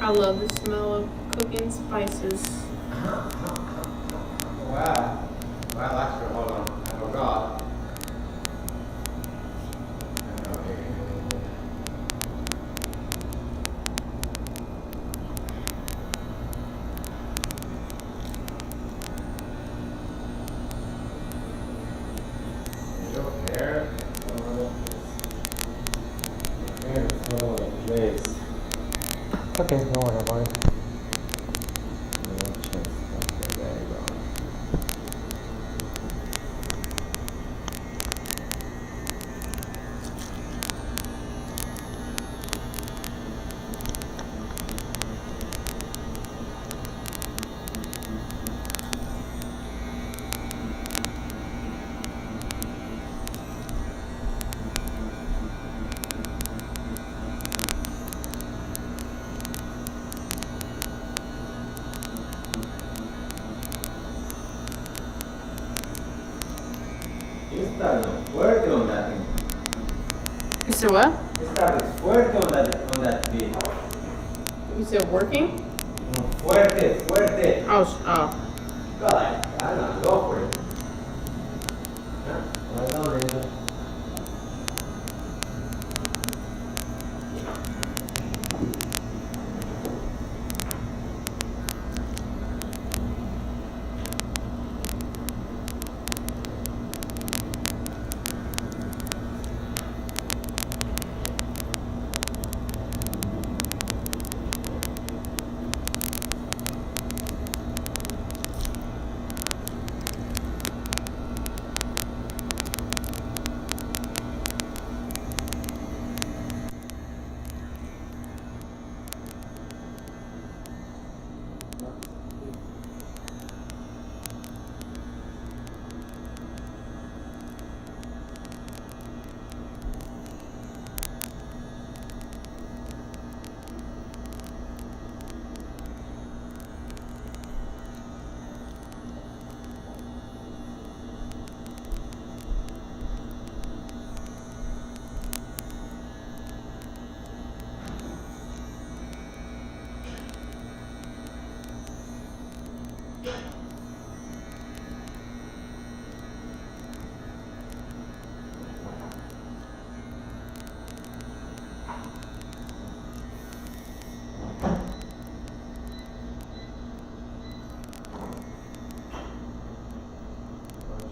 I love the smell of cooking spices. Wow. Well, actually, hold on. I forgot. Okay, don't worry about it. There you go. You started fuerte on that thing. You said what? You started fuerte on that beat. You said working? No, fuerte, fuerte. Oh. Go like, I don't know, go for it. Huh? Right on, Angel.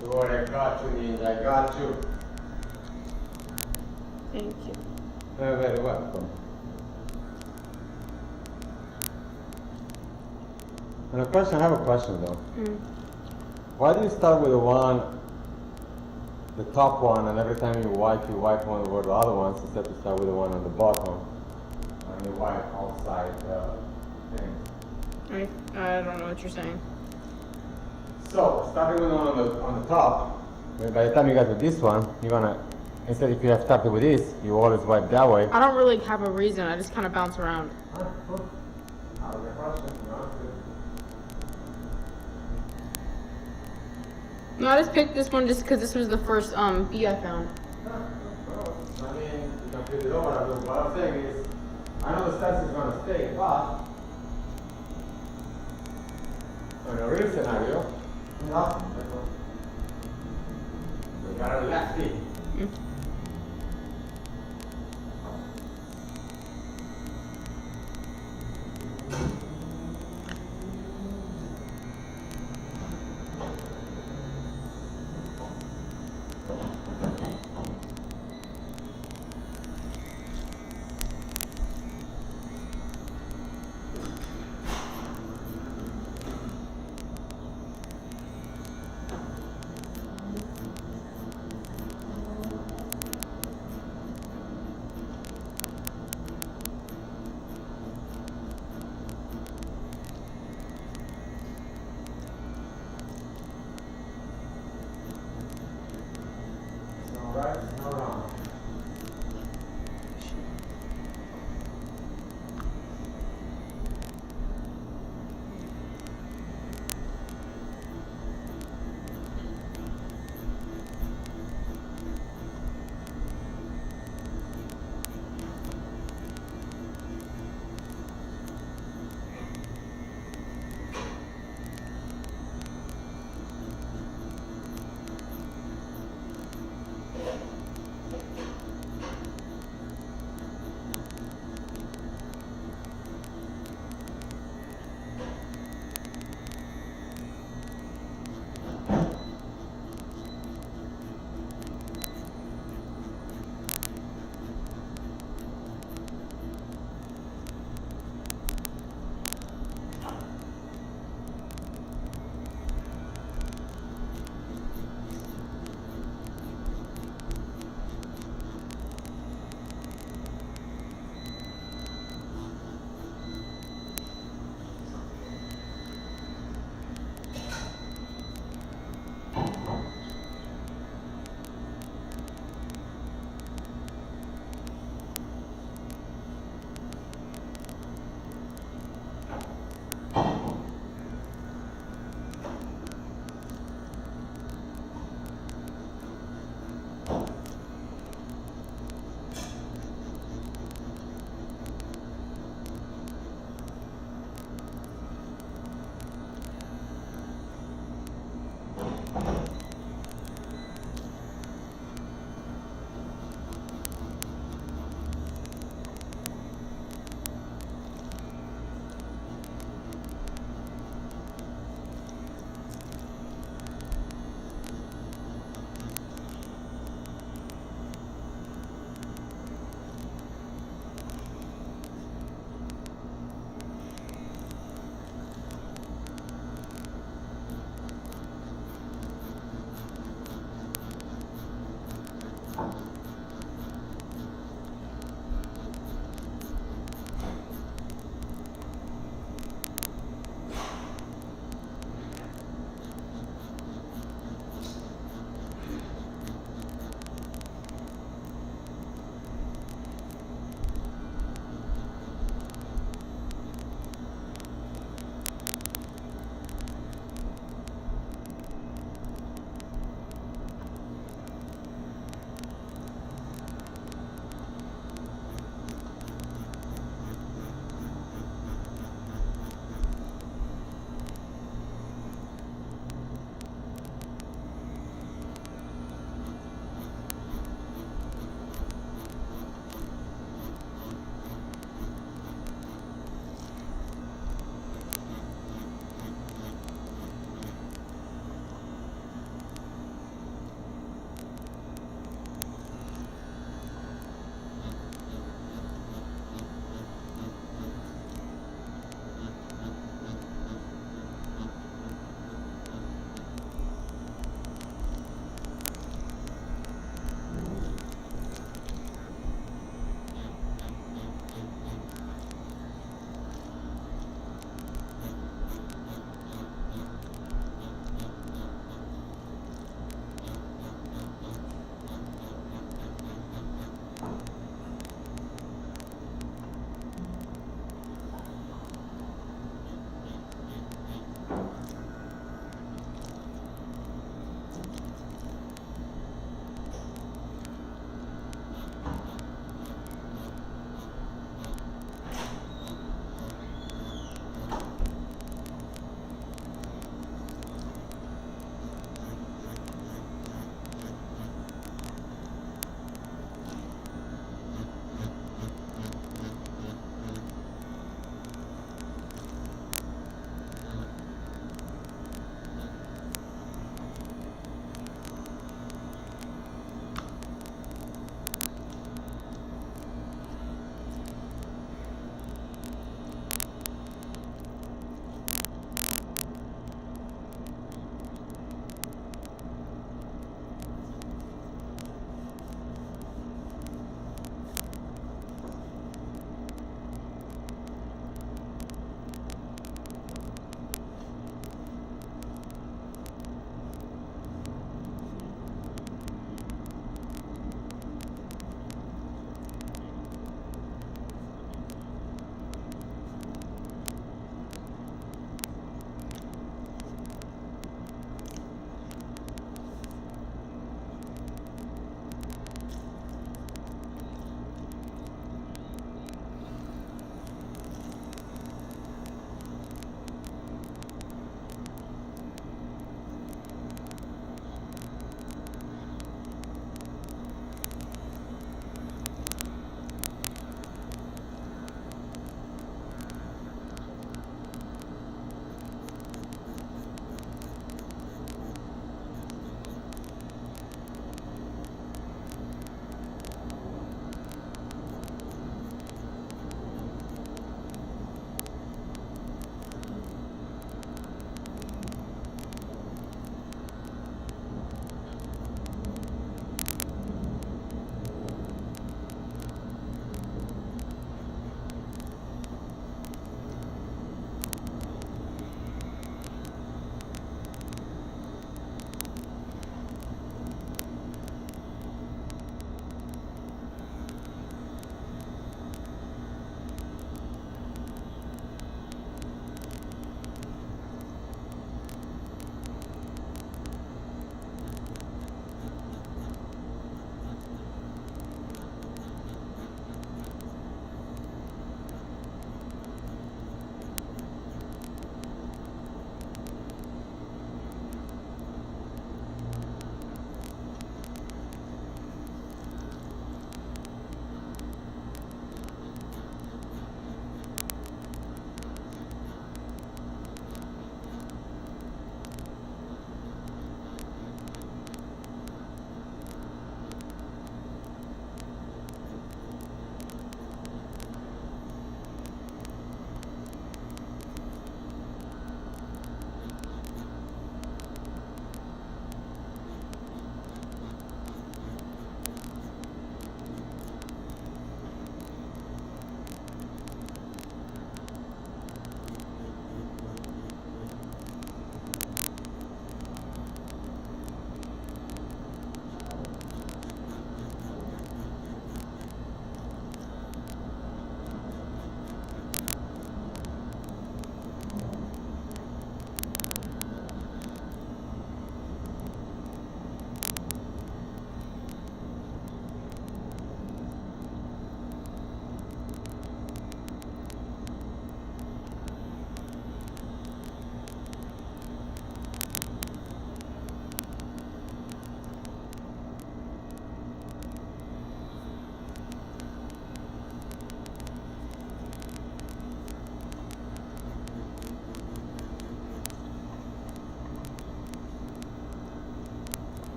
Sure, I got you, Nins, I got you. Thank you. You're very welcome. And a question, I have a question though. Why do you start with the top one, and every time you wipe one over the other ones instead to start with the one on the bottom, and you wipe outside the thing? I don't know what you're saying. So, starting with the one on the top, by the time you get to this one, you're gonna, instead if you have started with this, you always wipe that way. I don't really have a reason. I just kind of bounce around. No, I just picked this one just because this was the first bee I found. I mean, you can flip it over, but what I'm saying is, I know the steps is gonna stay, but in a real scenario, nothing. We gotta relax it. Right? No wrong.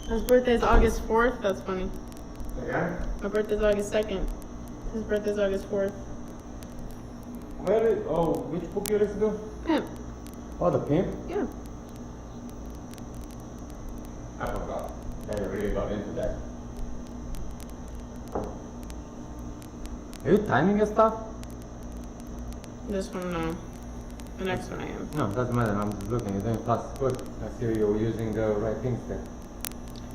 His birthday's August 4th. That's funny. Again? My birthday's August 2nd. His birthday's August 4th. Which book you used to do? Pimp. Oh, the pimp? Yeah. I forgot. I really got into that. Are you timing your stuff? This one, no. The next one I am. No, it doesn't matter. I'm just looking. You're doing fast. Good. I see you're using the right things there.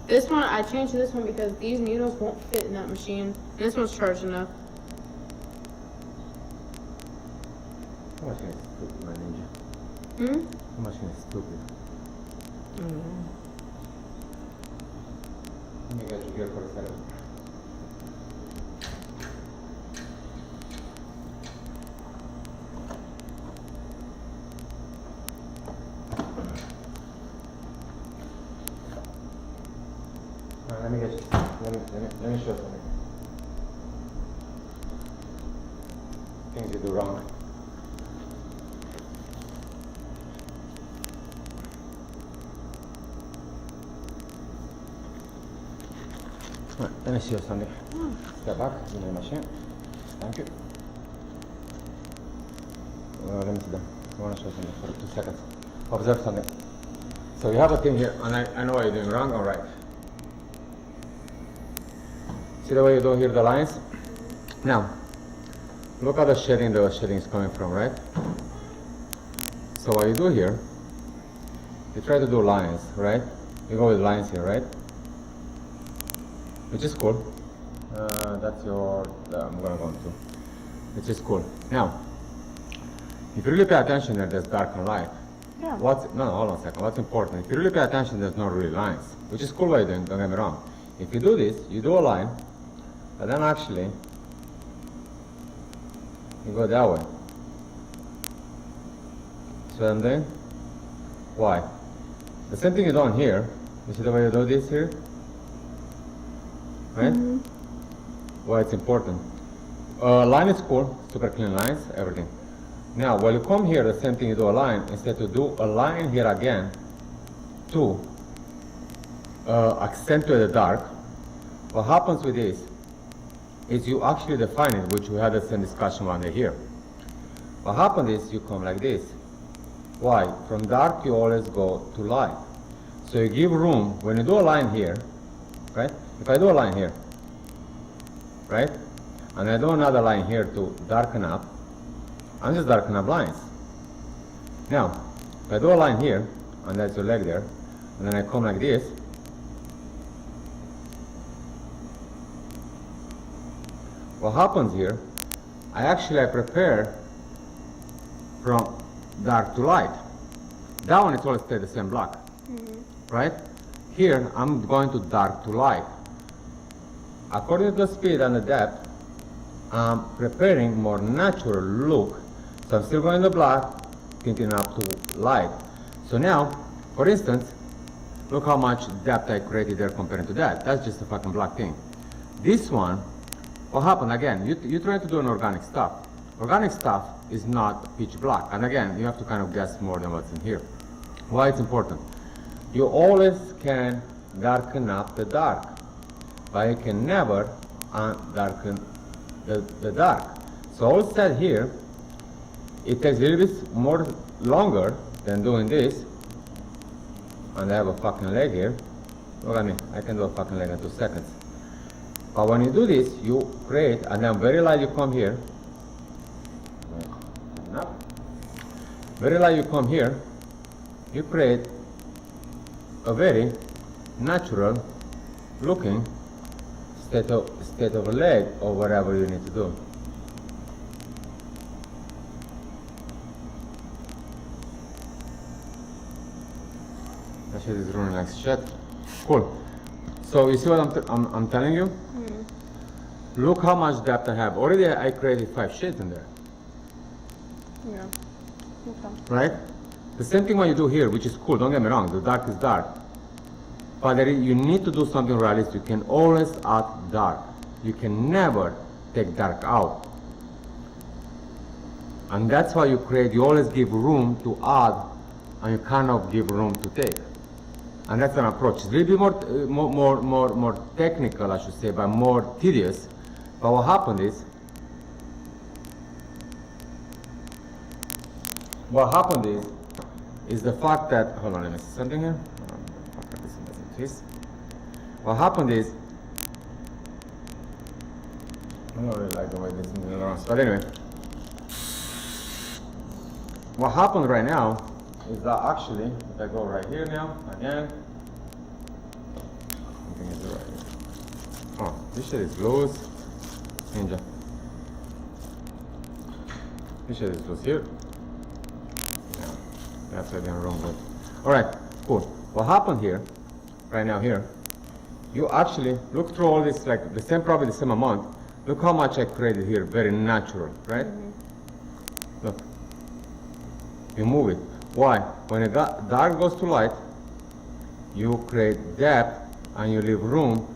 This one, I changed to this one because these needles won't fit in that machine. And this one's charged enough. How much is stupid, my ninja? Hmm? How much is stupid? Let me get you here for a second. Let me get you. Let me show you something. Things you do wrong. Let me see you something. Step back, give me the machine. Thank you. Let me see them. I want to show something for 2 seconds. Observe something. So you have a thing here, and I know what you're doing wrong or right. See the way you don't hear the lines? Now, look at the shading is coming from, right? So what you do here, you try to do lines, right? You go with lines here, right? Which is cool. That's your, I'm gonna go into, which is cool. Now, if you really pay attention there, there's dark and light. Yeah. No, hold on a second. What's important? If you really pay attention, there's not really lines, which is cool what you're doing, don't get me wrong. If you do this, you do a line, but then actually, you go that way. See what I'm doing? Why? The same thing you do on here. You see the way you do this here? Right? Mm-hmm. Why it's important. Line is cool, super clean lines, everything. Now, when you come here, the same thing you do a line, instead to do a line here again to accentuate the dark, what happens with this is you actually define it, which we had the same discussion under here. What happens is you come like this. Why? From dark you always go to light. So you give room, when you do a line here, right? If I do a line here, right? And I do another line here to darken up, I'm just darkening up lines. Now, if I do a line here, and that's your leg there, and then I come like this, what happens here, I prepare from dark to light. That one is always stay the same block, right? Here, I'm going to dark to light. According to the speed and the depth, I'm preparing more natural look. So I'm still going to black, tinting up to light. So now, for instance, look how much depth I created there compared to that. That's just a fucking black thing. This one, what happened again? You're trying to do an organic stuff. Organic stuff is not pitch black. And again, you have to kind of guess more than what's in here. Why it's important? You always can darken up the dark, but you can never darken the dark. So all said here, it takes a little bit more longer than doing this. And I have a fucking leg here. Look at me, I can do a fucking leg in 2 seconds. But when you do this, you create, and then very light you come here. Very light you come here, you create a very natural looking state of a leg or whatever you need to do. That shit is running like shit. Cool. So you see what I'm telling you? Look how much depth I have. Already I created 5 shades in there. Yeah. Okay. Right? The same thing what you do here, which is cool, don't get me wrong, the dark is dark. But you need to do something realistic. You can always add dark. You can never take dark out. And that's why you create, you always give room to add, and you cannot give room to take. And that's an approach. It's a little bit more technical, I should say, but more tedious. But what happened is the fact that, hold on, let me see something here. What happened is, I don't really like the way this is moving around, but anyway. What happened right now is that actually, if I go right here now, again, I think it's right here. Oh, this shit is loose. Ninja. This shit is loose here. Yeah, that's why I'm wrong with. Alright, cool. What happened here, right now here, you actually look through all this, like the same, probably the same amount. Look how much I created here, very natural, right? Mm-hmm. Look. You move it. Why? When a dark goes to light, you create depth and you leave room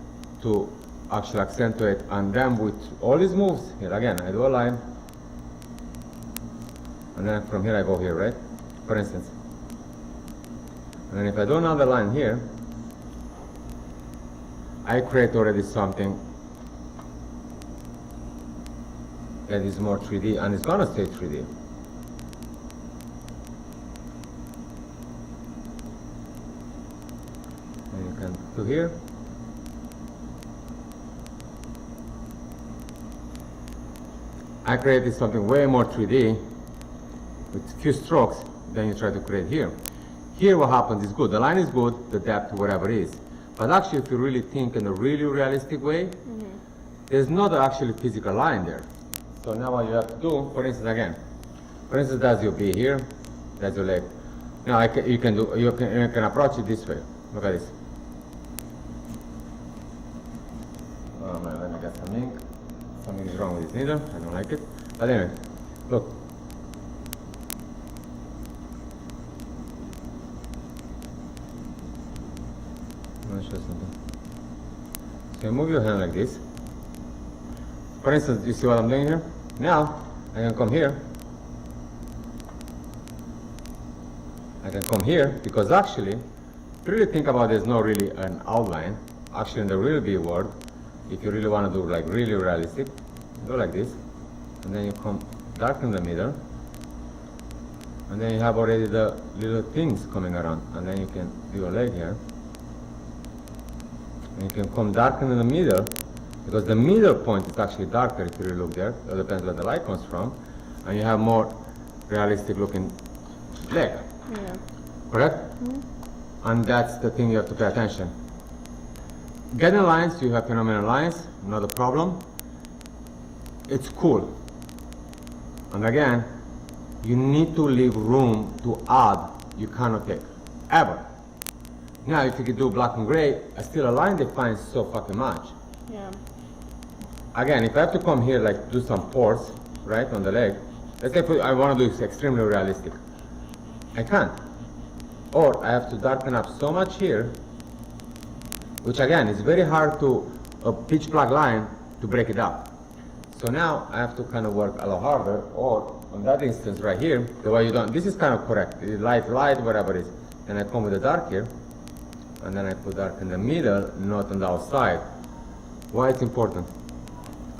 to actually accentuate. And then with all these moves, here again, I do a line, and then from here I go here, right? For instance. And then if I do another line here, I create already something that is more 3D, and it's gonna stay 3D. To here, I created something way more 3D with few strokes than you try to create here. Here what happens is good, the line is good, the depth, whatever it is. But actually if you really think in a really realistic way, there's not actually physical line there. So now what you have to do, for instance again, for instance that's your B here, that's your leg. Now you can approach it this way, look at this. Oh man, let me get some ink. Something is wrong with this needle, I don't like it. But anyway, look. I'm gonna show something. So you move your hand like this. For instance, you see what I'm doing here? Now, I can come here. I can come here because actually, if you really think about it, there's not really an outline. Actually, in the real B word, if you really want to do like really realistic, go like this, and then you come dark in the middle, and then you have already the little things coming around, and then you can do a leg here, and you can come dark in the middle, because the middle point is actually darker if you really look there. It depends where the light comes from, and you have more realistic looking leg. Yeah. Correct? Mm-hmm. And that's the thing you have to pay attention. Getting lines, you have phenomenal lines, not a problem. It's cool. And again, you need to leave room to add, you cannot take, ever. Now, if you could do black and gray, still a line defines so fucking much. Yeah. Again, if I have to come here, like do some pores, right, on the leg, let's say I want to do this extremely realistic. I can't. Or I have to darken up so much here, which again is very hard to a pitch black line to break it up. So now I have to kind of work a lot harder, or on that instance right here, the way you don't, this is kind of correct, light, whatever it is. And I come with the dark here, and then I put dark in the middle, not on the outside. Why it's important?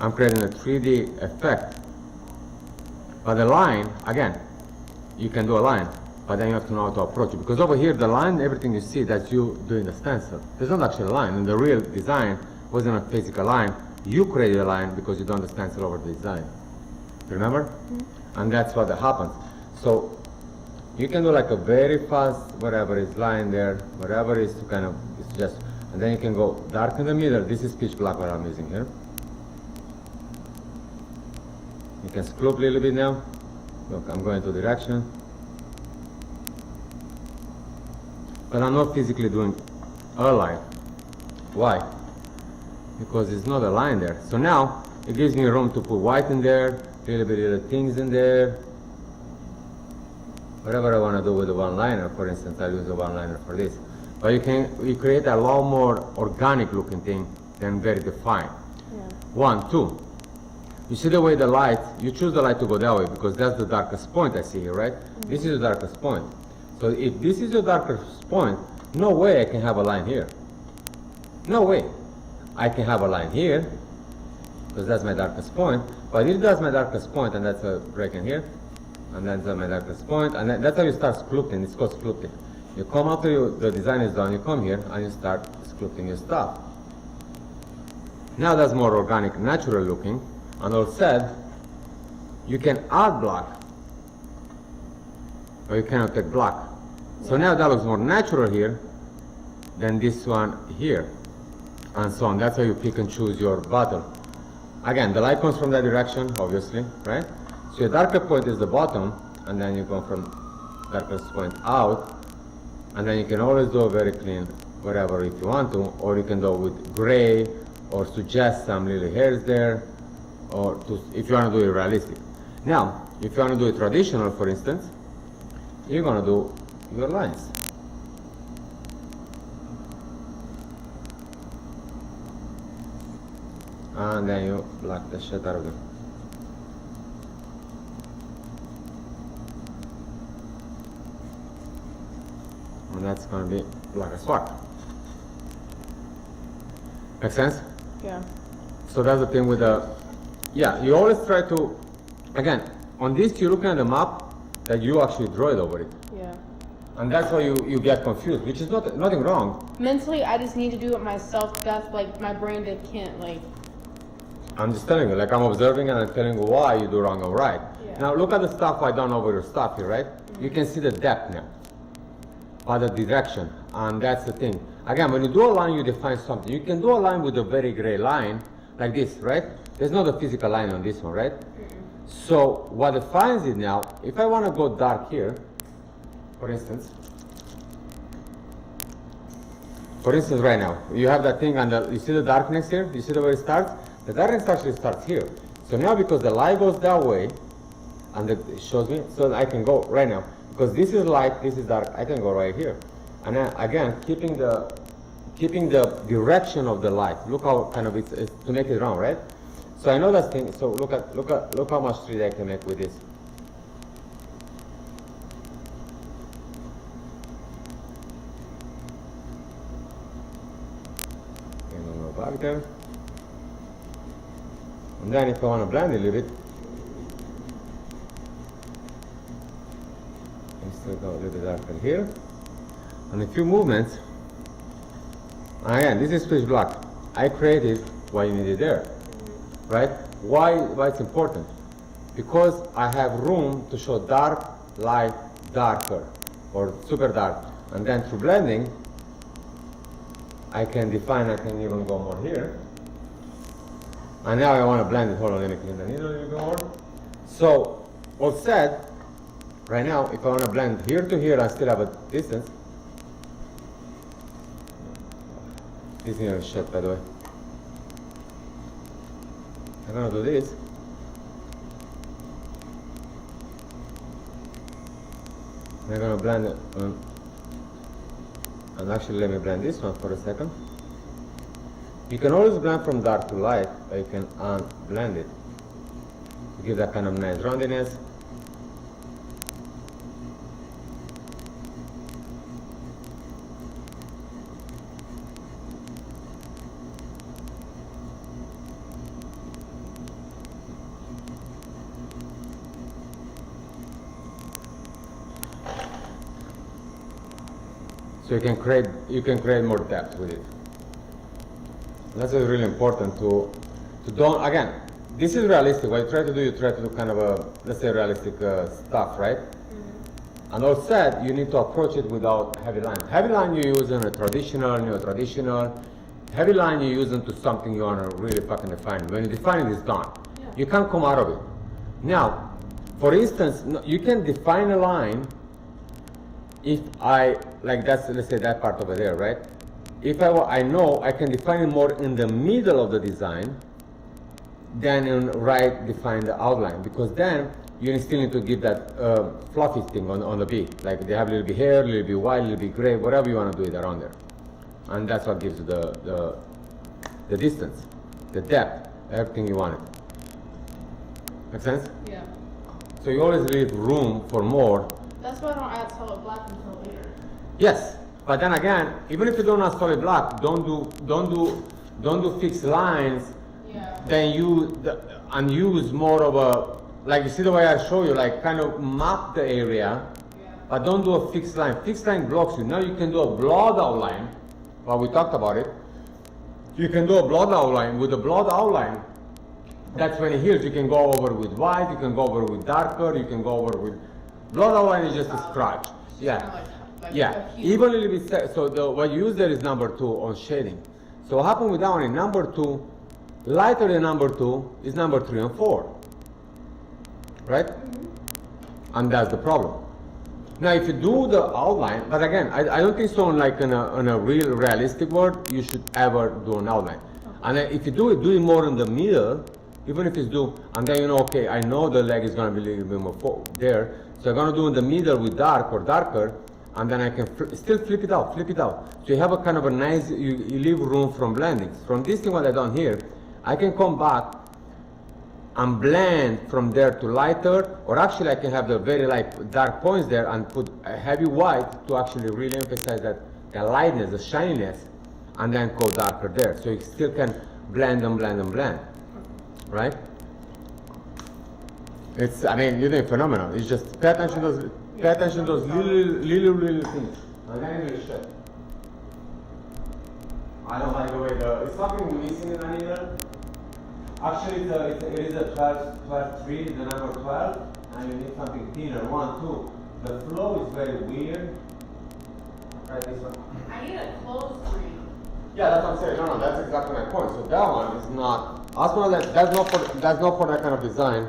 I'm creating a 3D effect. But the line, again, you can do a line, but then you have to know how to approach it. Because over here, the line, everything you see, that's you doing the stencil. There's not actually a line. In the real design, wasn't a physical line. You created a line because you don't the stencil over the design. Remember? Mm-hmm. And that's what happens. So you can do like a very fast, whatever is line there, whatever is to kind of, it's just, and then you can go dark in the middle. This is pitch black what I'm using here. You can scoop a little bit now. Look, I'm going to direction. But I'm not physically doing a line. Why? Because it's not a line there. So now, it gives me room to put white in there, little bit of things in there. Whatever I want to do with the one-liner, for instance, I'll use the one-liner for this. But you create a lot more organic looking thing than very defined. Yeah. 1, 2. You see the way the light, you choose the light to go that way because that's the darkest point I see here, right? Mm-hmm. This is the darkest point. So if this is your darkest point, no way I can have a line here. No way. I can have a line here, because that's my darkest point, but if that's my darkest point, and that's a break in here, and that's my darkest point, and that's how you start sculpting. It's called sculpting. You come after the design is done, you come here, and you start sculpting your stuff. Now that's more organic, natural looking, and all said, you can add black, or you cannot take black. So now that looks more natural here than this one here, and so on. That's how you pick and choose your bottom. Again, the light comes from that direction, obviously, right? So your darker point is the bottom, and then you go from darkest point out, and then you can always do a very clean whatever if you want to, or you can do with gray, or suggest some little hairs there, or if you want to do it realistic. Now, if you want to do it traditional, for instance, you're going to do your lines. And then you black the shit out of them. And that's going to be black as fuck. Make sense? Yeah. So that's the thing with the, yeah, you always try to, again, on this you're looking at the map that you actually draw it over it. Yeah. And that's why you get confused, which is nothing wrong. Mentally, I just need to do it myself. That's like my brain that can't like. I'm just telling you, like I'm observing and I'm telling you why you do wrong or right. Yeah. Now look at the stuff I done over your stuff here, right? Mm-hmm. You can see the depth now, or the direction, and that's the thing. Again, when you do a line, you define something. You can do a line with a very gray line, like this, right? There's not a physical line on this one, right? Mm-hmm. So what defines it now, if I want to go dark here, for instance right now, you have that thing and you see the darkness here? You see the way it starts? The darkness actually starts here. So now because the light goes that way, and it shows me, so I can go right now. Because this is light, this is dark, I can go right here. And then again, keeping the direction of the light. Look how kind of it's to make it round, right? So I know that thing, so look how much 3D I can make with this. And go back there. And then if I want to blend it a little bit, I still go a little bit darker here. And a few movements. And again, this is pitch black. I created what you needed there, right? Why it's important? Because I have room to show dark, light, darker, or super dark. And then through blending, I can define, I can even go more here. And now I want to blend it. Hold on, let me clean the needle a little bit more. So, all said, right now, if I want to blend here to here, I still have a distance. This needle is shit, by the way. I'm going to do this. I'm going to blend it. And actually, let me blend this one for a second. You can always blend from dark to light, or you can unblend it to give that kind of nice roundiness. So you can create more depth with it. That's really important to don't, again, this is realistic. What you try to do kind of a, let's say, realistic stuff, right? Mm-hmm. And all said, you need to approach it without heavy line. Heavy line you use in a traditional, neo-traditional. Heavy line you use into something you want to really fucking define. When you define it, it's done. Yeah. You can't come out of it. Now, for instance, you can define a line if I, like that's, let's say that part over there, right? If I know I can define it more in the middle of the design than in right define the outline, because then you still need to give that fluffy thing on the bee. Like they have a little bit hair, a little bit white, a little bit gray, whatever you want to do it around there. And that's what gives you the distance, the depth, everything you want it. Make sense? Yeah. So you always leave room for more. That's why I don't add solid black until later. Yes, But then again, even if you don't have solid black, don't do fixed lines. Yeah. Then use more of a, like you see the way I show you, like kind of map the area, but don't do a fixed line. Fixed line blocks you. Now you can do a blot outline. Well, we talked about it. You can do a blot outline. With a blot outline, that's when it heals. You can go over with white, you can go over with darker, you can go over with, blot outline is just a scratch. Yeah. Yeah, even a little bit. So what you use there is number 2 on shading. So what happened with that one in number 2, lighter than number 2 is number 3 and 4, right? Mm-hmm. And that's the problem. Now, if you do the outline, but again, I don't think so. Like in a real realistic world, you should ever do an outline. Okay. And if you do it more in the middle, even if it's and then you know, okay, I know the leg is going to be a little bit more there, so I'm going to do in the middle with dark or darker. And then I can still flip it out. So you have a kind of a nice, you leave room from blending. From this thing what I done here, I can come back and blend from there to lighter, or actually I can have the very light dark points there and put a heavy white to actually really emphasize that the lightness, the shininess, and then go darker there. So you still can blend and blend and blend, right? It's, I mean, you're doing phenomenal. It's just pay attention to those little things. And then it will show. I don't like the way it's something missing in the needle. Actually, it is a 12-3, the number 12, and you need something thinner, 1, 2. The flow is very weird. Try this one. I need a closed ring. Yeah, that's what I'm saying. No, that's exactly my point. So that one is not. That's not for that kind of design.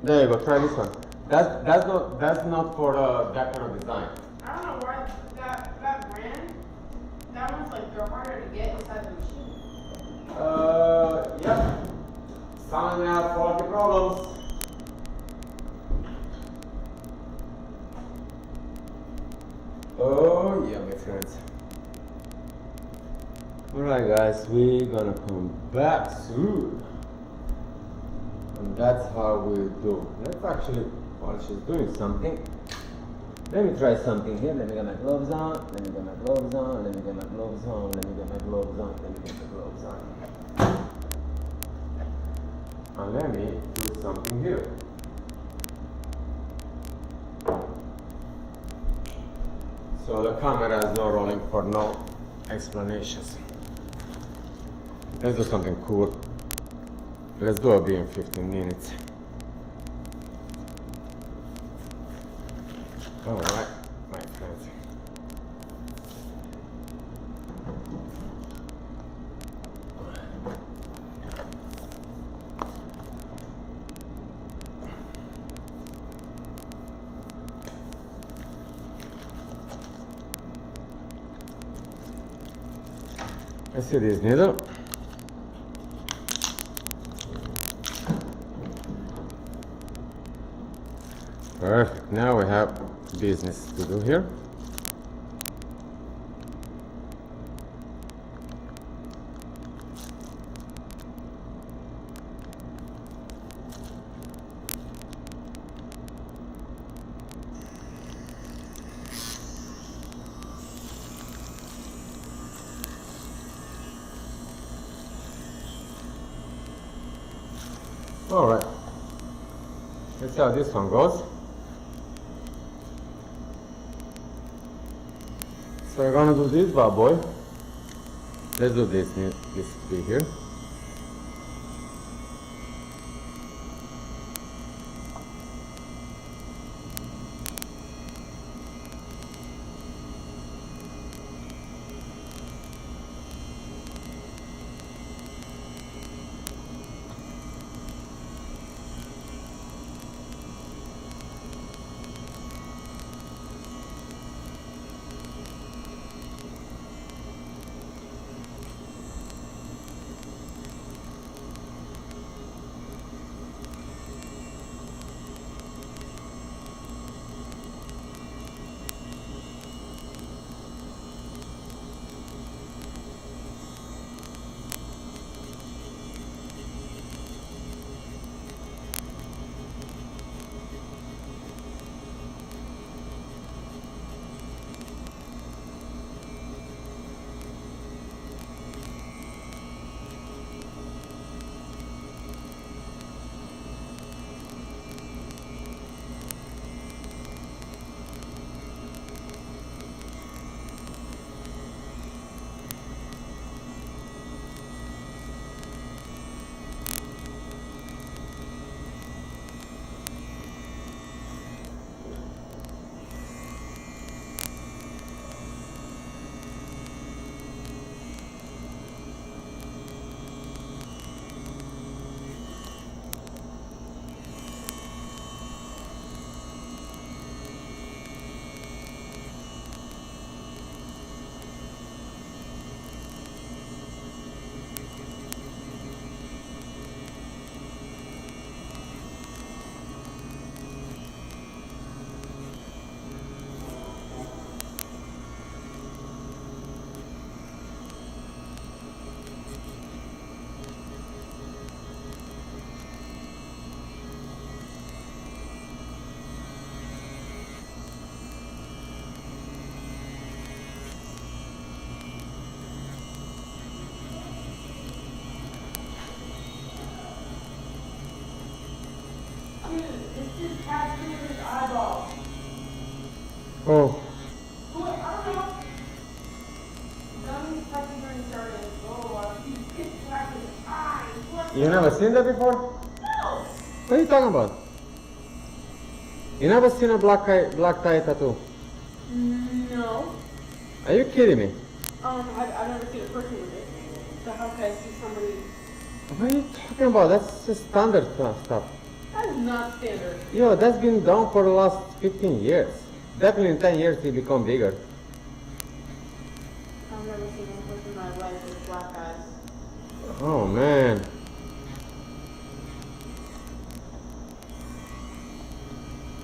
There you go. Try this one. That's not for that kind of design. I don't know why that brand. That one's like they're harder to get inside the machine. Yeah. Some of them have quality problems. Oh yeah, my friends. Alright guys, we're gonna come back soon. And that's how we do. Let's actually, while she's doing something, let me try something here. Let me get my gloves on. Let me get my gloves on. Let me get my gloves on. Let me get my gloves on. Let me get my gloves on. And let me do something here. So the camera is not rolling for no explanations. Let's do something cool. Let's do a bee in 15 minutes. All right, my friends. Let's see this needle. Perfect. Now we have business to do here. All right. Let's see how this one goes. So we're gonna do this bad boy. Let's do this bit here. His tattoo in his eyeball. Oh, Who? I don't know. Dummy's touching her and started. Oh, he's pitch black in his eyes. What? you never seen that before? No. What are you talking about? You never seen a black tie tattoo? No. Are you kidding me? I've never seen a person with it. So how can I see somebody? What are you talking about? That's just standard stuff. That is not standard. Yo, that's been done for the last 15 years. Definitely in 10 years it become bigger. I've never seen one person in my life with black eyes. Oh man.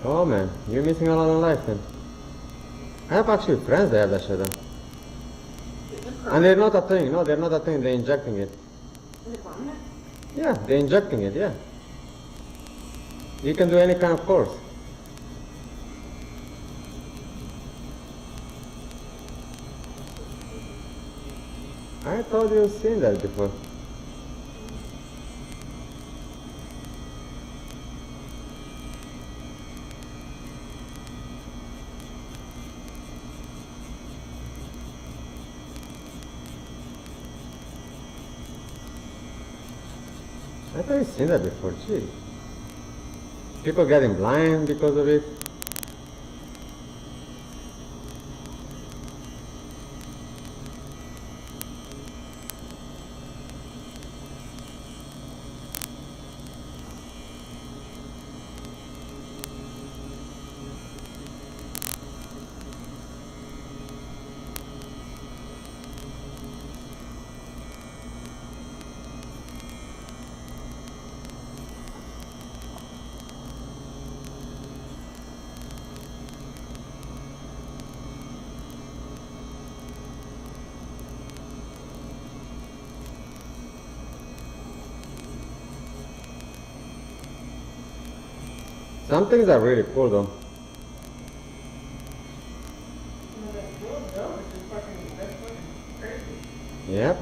Oh man, you're missing a lot in life then. I have actually friends that have that shit then. Is it And permanent? they're not a thing, no, they're not a thing, they're injecting it. Is it permanent? Yeah, they're injecting it, yeah. You can do any kind of course. I thought you've seen that before. I thought you've seen that before, gee. People getting blind because of it. Some things are really cool though. No, that little dog is just fucking, that's fucking crazy. Yep.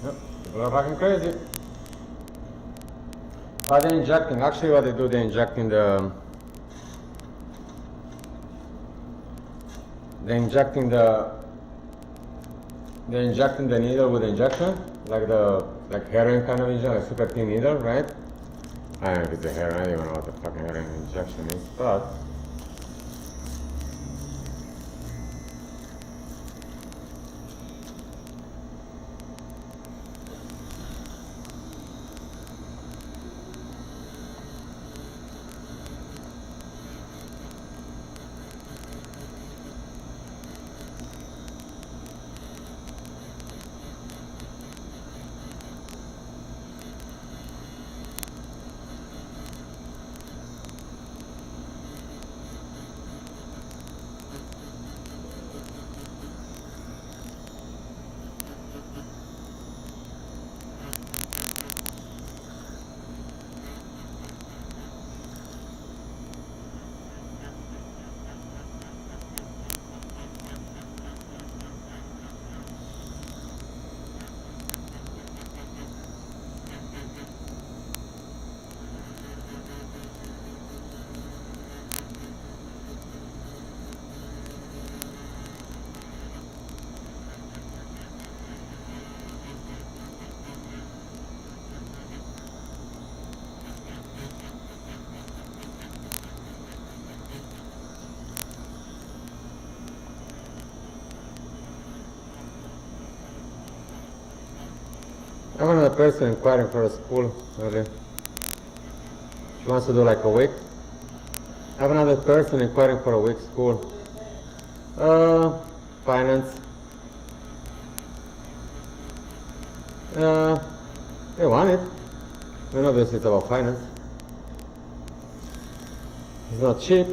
Yep. People are fucking crazy. But they're injecting, actually what they do, they're injecting the they're injecting the needle with injection, like heroin kind of injection, like super thin needle, right? I don't know if it's a heroin, I don't even know what the fucking heroin injection is, but I have another person inquiring for a school earlier. She wants to do like a week. I have another person inquiring for a week school. Finance. They want it. And obviously it's about finance. It's not cheap.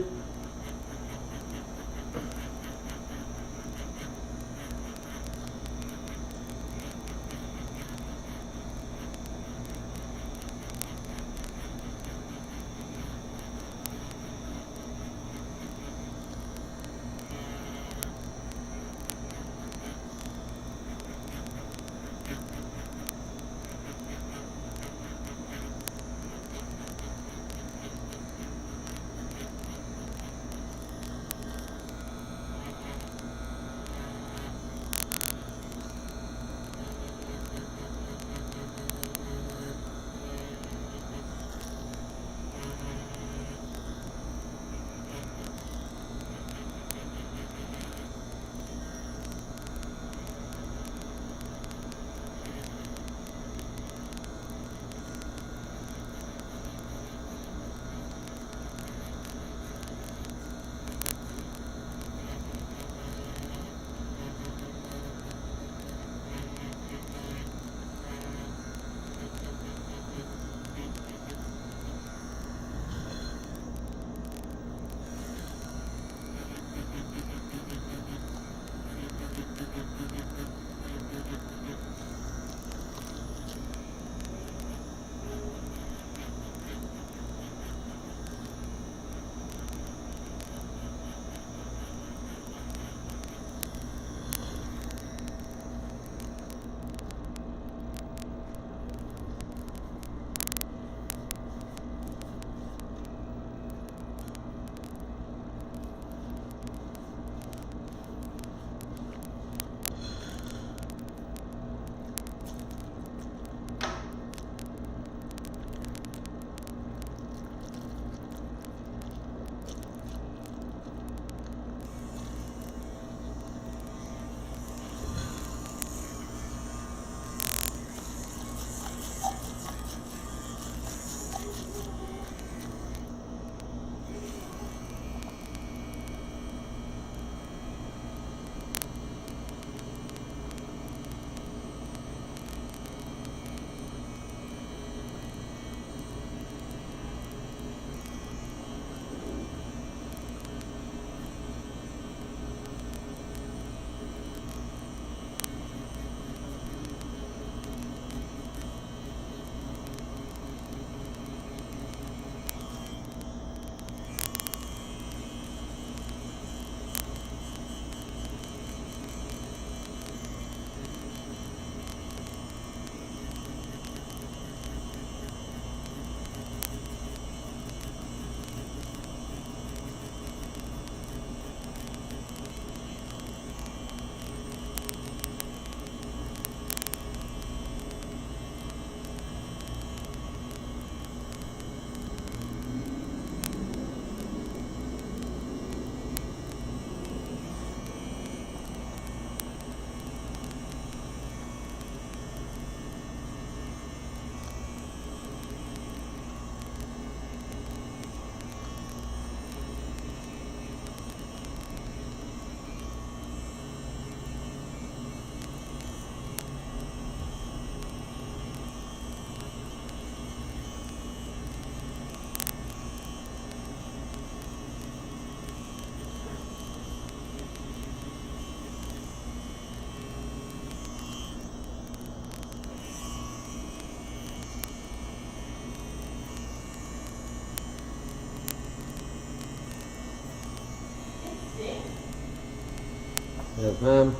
Yes, ma'am.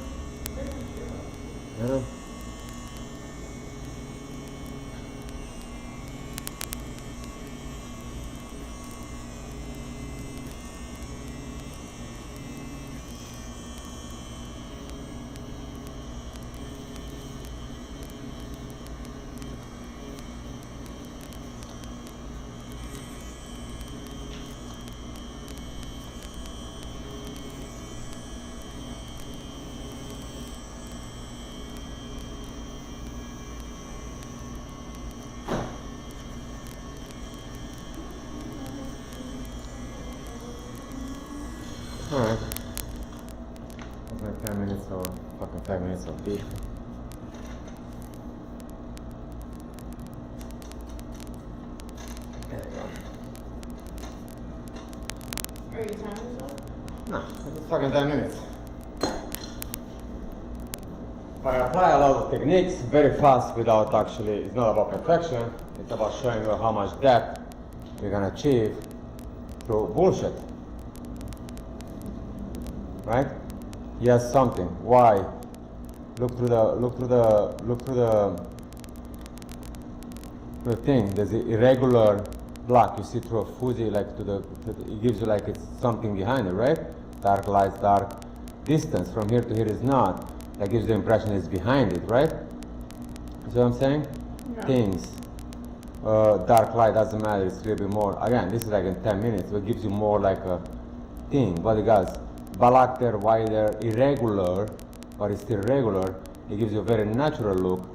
Yeah. Alright. It's like 10 minutes or fucking 5 minutes of beef. There you go. Are you timing yourself? No, it's fucking 10 minutes. But I apply a lot of techniques very fast without actually, it's not about perfection, it's about showing you how much depth you can achieve through bullshit. Right? Yes, something. Why? Look through the thing. There's an irregular block. You see through a fuzzy, like it gives you like it's something behind it, right? Dark lights, dark distance from here to here is not. That gives the impression it's behind it, right? You see what I'm saying? Yeah. Things. Dark light doesn't matter, it's a little bit more. Again, this is like in 10 minutes, so it gives you more like a thing. What it does, black there, white there, irregular, but it's still regular. It gives you a very natural look.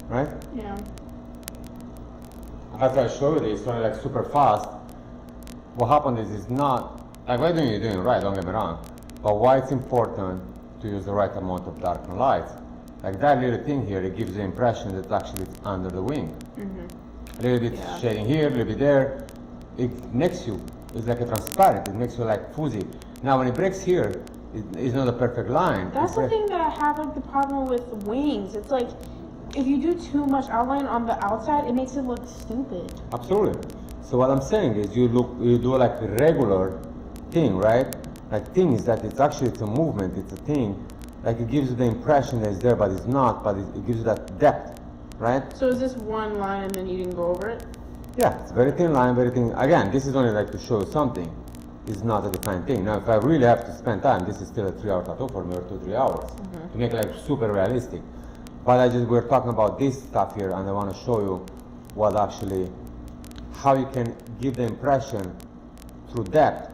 Right? Yeah. That's why I show you this, it's only like super fast. What happened is it's not, like what you're doing right, don't get me wrong. But why it's important to use the right amount of dark and light. Like that little thing here, it gives the impression that actually it's under the wing. Mm-hmm. A little bit shading here, a little bit there. It makes you, it's like a transparent, it makes you like fuzzy. Now when it breaks here, it's not a perfect line. That's the thing that I have like the problem with wings. It's like, if you do too much outline on the outside, it makes it look stupid. Absolutely. So what I'm saying is you do like a regular thing, right? Like things that it's actually, it's a movement, it's a thing. Like it gives you the impression that it's there, but it's not, but it gives you that depth, right? So is this one line and then you didn't go over it? Yeah, it's very thin line, very thin. Again, this is only like to show you something. It's not a defined thing. Now, if I really have to spend time, this is still a 3-hour tattoo for me, or 2-3 hours, to make it like super realistic. But we're talking about this stuff here, and I want to show you what actually, how you can give the impression through depth,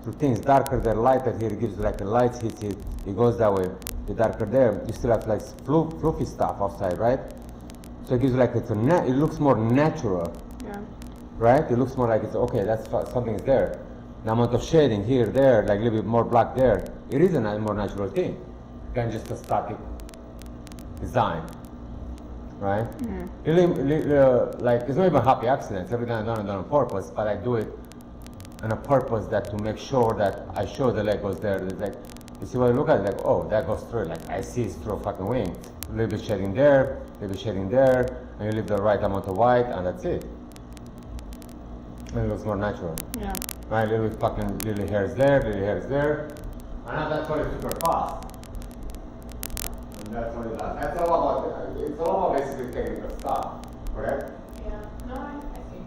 through things darker there, lighter here, it gives you like the light hits it, it goes that way. The darker there, you still have like fluffy stuff outside, right? So it gives you like it looks more natural, Yeah. right? It looks more like it's okay. That's something is there. The amount of shading here, there, like a little bit more black there. It is a more natural thing than just a static design, right? Like it's not even happy accidents. Every time I done it on purpose, but I do it on a purpose that to make sure that I show the leg goes there. It's like, you see what I look at it, like, oh, that goes through. Like I see it's through a fucking wing. A little bit shading there, a little bit shading there, and you leave the right amount of white, and that's it. And it looks more natural. Yeah. Right, little fucking little hairs there, little hairs there. And now that's why it's super fast. And that's what it does. That's all about, it's all about basically technical stuff, correct? Yeah. No, I see.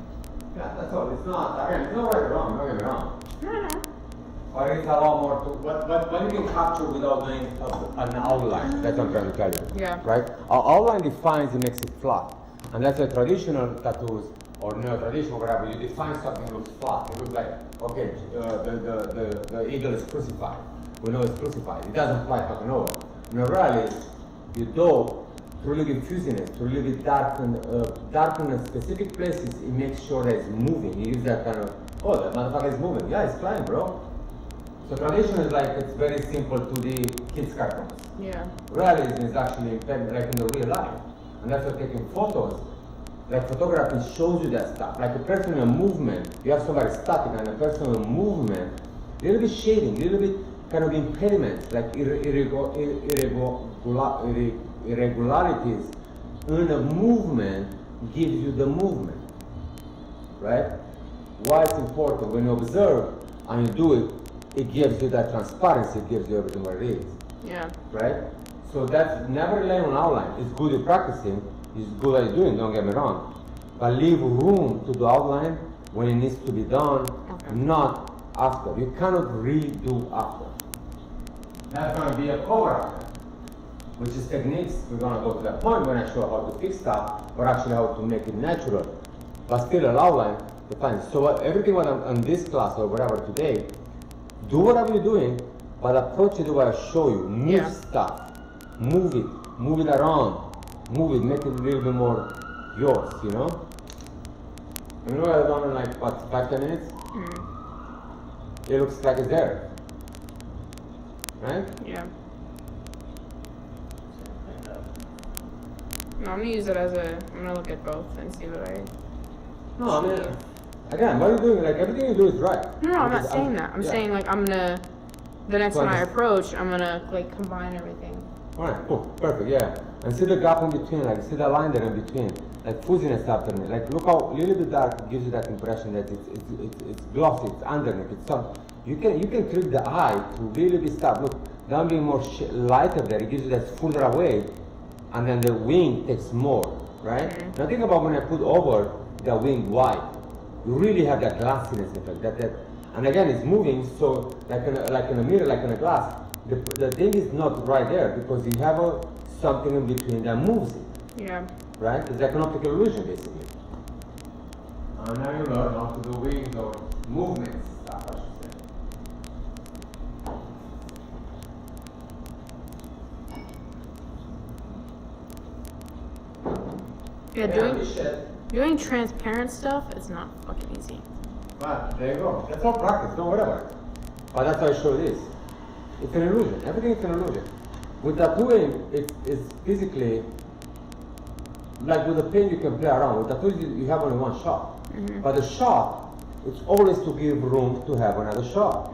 Yeah, that's all. It's not, again, it's not right or wrong, don't get me wrong. No. But it's a lot more to, but you can capture without doing an outline. That's what I'm trying to tell you. Yeah. Right? Our outline defines and makes it flat. And that's why traditional tattoos, or neo-traditional, whatever, you define something that looks flat. It looks like, okay, the eagle is crucified. We know it's crucified. It doesn't fly fucking over. In reality, you do, through a little bit fuzziness, through a little bit darken in specific places, it makes sure that it's moving. You use that kind of, oh, that motherfucker is moving. Yeah, it's flying, bro. So tradition is like, it's very simple to the kids' cartoons. Yeah. Realism is actually like in the real life. And that's why taking photos, like photography shows you that stuff. Like a person in a movement, you have somebody static and a person in a movement, a little bit shading, a little bit kind of impediments, like irregularities in a movement gives you the movement, right? Why it's important, when you observe and you do it, it gives you that transparency, it gives you everything what it is. Yeah. Right? So that's never rely on outline. It's good at practicing, it's good at doing, don't get me wrong. But leave room to do outline when it needs to be done, not after. You cannot redo after. That's going to be a cover after, which is techniques. We're going to go to that point when I show how to fix stuff, or actually how to make it natural. But still an outline defines. So everything what I'm on this class or whatever today, do whatever you're doing, but approach it the way I show you. Move stuff. Move it around. Move it, make it a little bit more yours, you know? You know what I've done in like, what, 5-10 minutes? it looks like it's there. Right? Yeah. No, I'm gonna use it as I'm gonna look at both and see what I. No, I mean, again, what you're doing, like everything you do is right. No, I'm not Because saying that. I'm yeah. saying like I'm gonna. The next So one I just- approach, I'm gonna like combine everything. Alright, cool, perfect, yeah. And see the gap in between, like see the line there in between, like fuzziness happening. Like look how a little bit dark gives you that impression that it's glossy, it's underneath, it's soft. You can trick the eye to really be stopped. Look, down being more lighter there, it gives you that further away, and then the wing takes more, right? Now think about when I put over the wing white, you really have that glassiness effect. That, and again, it's moving, so like in a mirror, like in a glass, the thing is not right there because you have something in between that moves it, Yeah. right? It's like an optical illusion, basically. And now you learn how to do wings or movements stuff, I should say. Yeah, this shit. doing transparent stuff is not fucking easy. But there you go. That's all practice, don't worry about it. But that's why I show this. It's an illusion. Everything is an illusion. With tattooing, it's physically, like with the paint you can play around. With tattooing, you have only one shot. But the shot, it's always to give room to have another shot.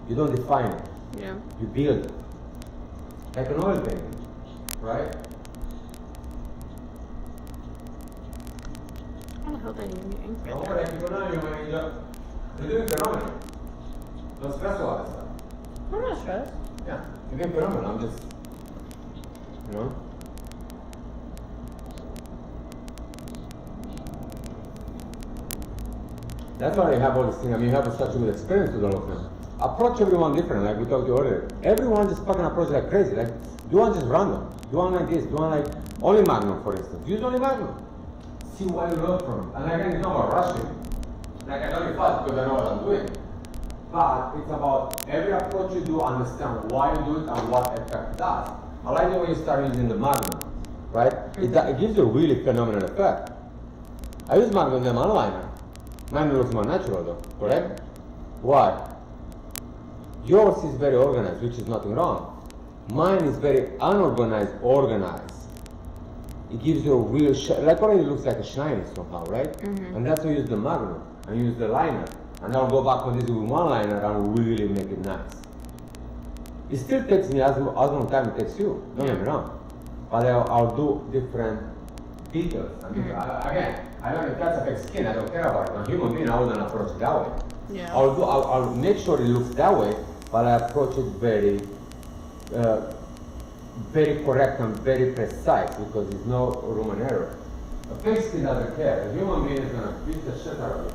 You don't define it. Yeah. You build it. Like an oil painting, right? How the hell did I even get ink Don't right worry, there? you're doing phenomenal. Don't stress about this stuff. I'm not stressed. Yeah, you're doing phenomenal. I'm just, you know. That's why you have all these things. I mean, you have such a good experience with all of them. Approach everyone different, like we talked to you earlier. Everyone just fucking approach like crazy. Like, do one just random. Do one like this. Do one like only Magnum, for instance. Use only Magnum. See what you learn from it. And again, it's not about rushing. Like, I know you're fast because I know what I'm doing. But it's about every approach you do, understand why you do it and what effect it does. I like the way you start using the Magnum, right? It gives you a really phenomenal effect. I use Magnum as an eyeliner. Mine looks more natural though, correct? Why? Yours is very organized, which is nothing wrong. Mine is very unorganized, organized. It gives you a real, like already looks like a shiny somehow, right? And that's why I use the Magnum, I use the liner. And I'll go back on this with one liner and really make it nice. It still takes me as long time it takes you, don't get me wrong. But I'll do different details. And again, I know if that's affects skin, I don't care about it. On human being, I wouldn't approach it that way. Yeah. I'll make sure it looks that way, but I approach it very, very correct and very precise because there's no room and error. A fake skin doesn't care. A human being is gonna beat the shit out of you.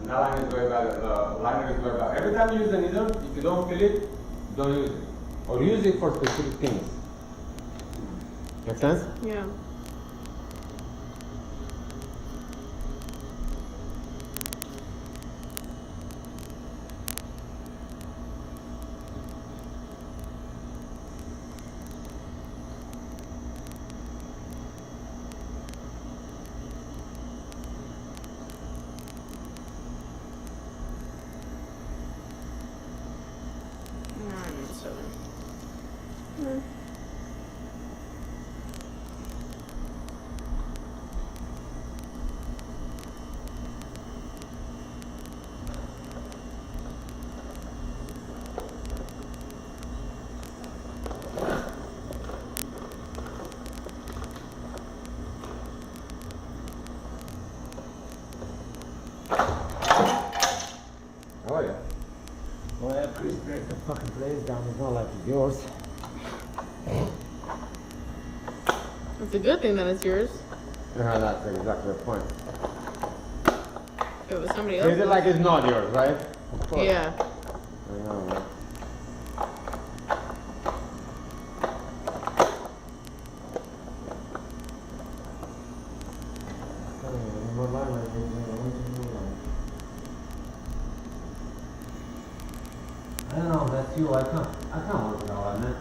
And that line is very bad. The liner is very bad. Every time you use the needle, if you don't feel it, don't use it. Or use it for specific things. Make sense? Yeah. Oh yeah. Well, yeah, Chris breaks the fucking place down. It's not like it's yours. It's a good thing that it's yours. That's exactly the point. If it was somebody Is else's. it like it's not yours, right? Of course. Yeah. I know, right? I don't know, that's you, I can't work it out, man.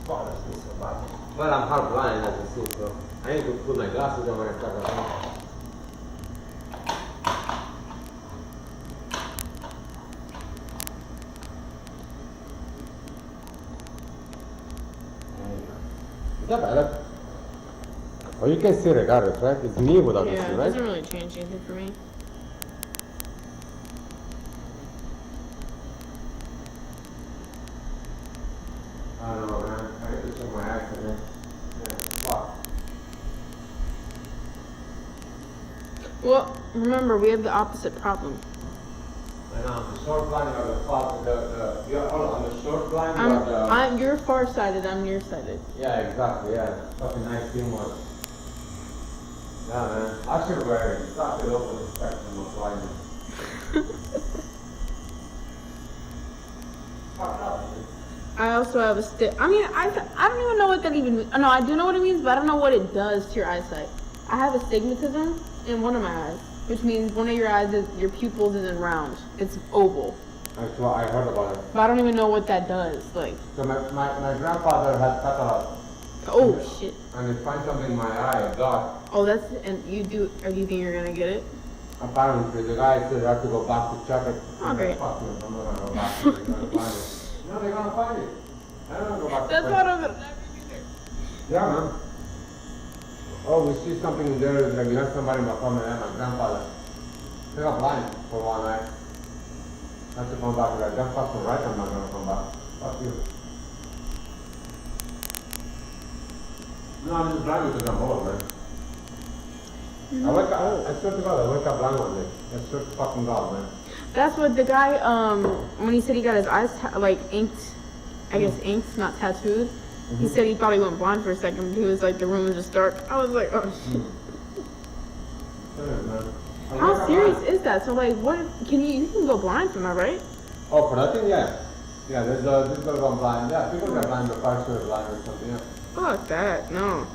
God, that's me so bad. Well, I'm half blind, as you see, so I need to put my glasses on when I start running. Is that better? Oh, you can see regardless, right? It's me without Yeah, this, it right? doesn't really change anything for me. I don't know, man. I need to check my eyes again. Yeah, fuck. Well, remember, we have the opposite problem. I know, the short blind or the far, you're all on the short blind or the... You're far-sighted, I'm nearsighted. Yeah, exactly, yeah. Fucking nice teamwork. Yeah, man. I should wear it. Exactly over the spectrum of blindness. Fuck up. I also have a stick. I mean, I don't even know what that even means. No, I do know what it means, but I don't know what it does to your eyesight. I have astigmatism in one of my eyes, which means one of your eyes, your pupils isn't round. It's oval. That's what I heard about it. But I don't even know what that does. Like, So my grandfather had cataract. oh shit. And he find something in my eye, a dot. Oh, that's, and you do, or do you think you're gonna get it? Apparently, the guy said I have to go back to check it. Oh, great. Fuck you, I'm not gonna go back. They're gonna find it. No, they're gonna find it. I don't wanna go back to That's check what it. I'm gonna Yeah, man. Oh, we see something in there, like you have somebody in my family, my grandfather. They got blind for one night. I have to come back to that. Just fucking right, I'm not gonna come back. Fuck you. No, I'm just blind because I'm old, man. I wake up, I swear to God, I wake up blind one day. I swear to fucking God, man. That's what the guy, when he said he got his eyes, like, inked, I guess inked, not tattooed. He said he thought he went blind for a second. He was like, the room was just dark. I was like, oh shit. Serious, man. I wake How up serious blind. is that? So like, what, you can go blind from that, right? Oh, for that thing, yeah. Yeah, there's this girl gone blind. Yeah, people get blind, the first year blind or something, yeah. Fuck that, no.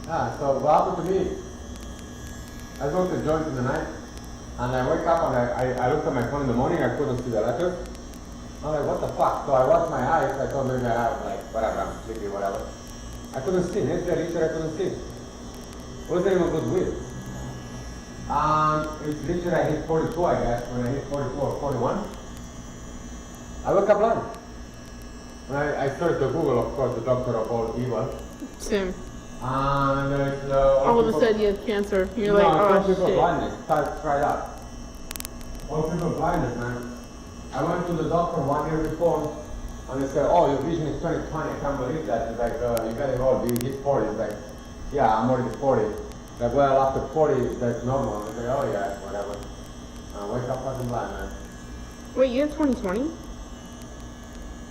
Yeah, so what happened to me? I smoked a joint in the night, and I wake up and I looked at my phone in the morning, I couldn't see the letters. I'm like, what the fuck? So I washed my eyes, I thought maybe I have like, whatever, I'm sleepy, whatever. I couldn't see, next day I reached I couldn't see. Wasn't even good weed. It's literally I hit 42, I guess, when I hit 42 or 41. I woke up blind. When I started to Google, of course, the doctor of all evil. Same. And there's All of a sudden you have cancer. You're like, all oh people shit. blindness. Try that. All people blindness, man. I went to the doctor 1 year before, and they said, "Oh, your vision is 20/20. I can't believe that." It's like, you getting old. You hit 40. It's like, yeah, I'm already 40. Like, well, after 40, that's normal. It's like, oh yeah, whatever. Wake up fucking blind, man. Wait, you have 20/20?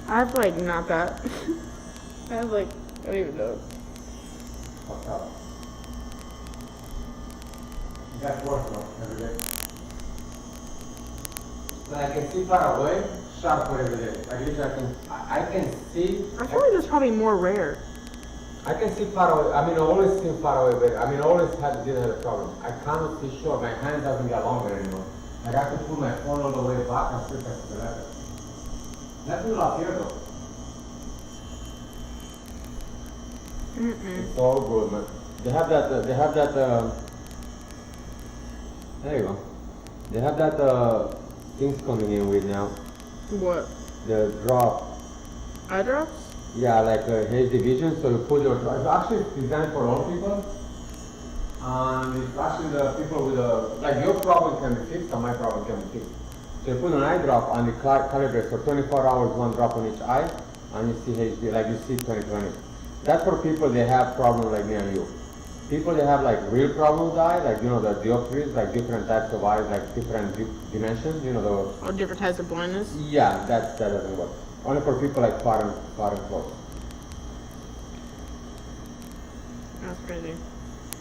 I have like not that. I have like, I don't even know. Fucked up. That's worse though, every day. So I can see far away, sharper every day. Like literally I can see. I feel like that's probably more rare. I can see far away. I mean, I always see far away, but I mean, I always didn't have a problem. I cannot see short. My hand doesn't get longer anymore. Like I have to put my phone all the way back and flip it to the left. That's not up here though. It's all good, man. They have that, there you go. They have that, things coming in with now. What? The drop. Eye drops? Yeah, like HD vision, so you put your, it's actually designed for all people. And it's actually the people with like your problem can be fixed and my problem can be fixed. So you put an eye drop and you calibrate for 24 hours, one drop on each eye, and you see HD, like you see 20/20. That's for people that have problems like me and you. People that have like real problems with eye, like you know the dioptries, like different types of eyes, like different dimensions, you know the. Or different types of blindness? Yeah, that doesn't work. Only for people like far and close. That's crazy.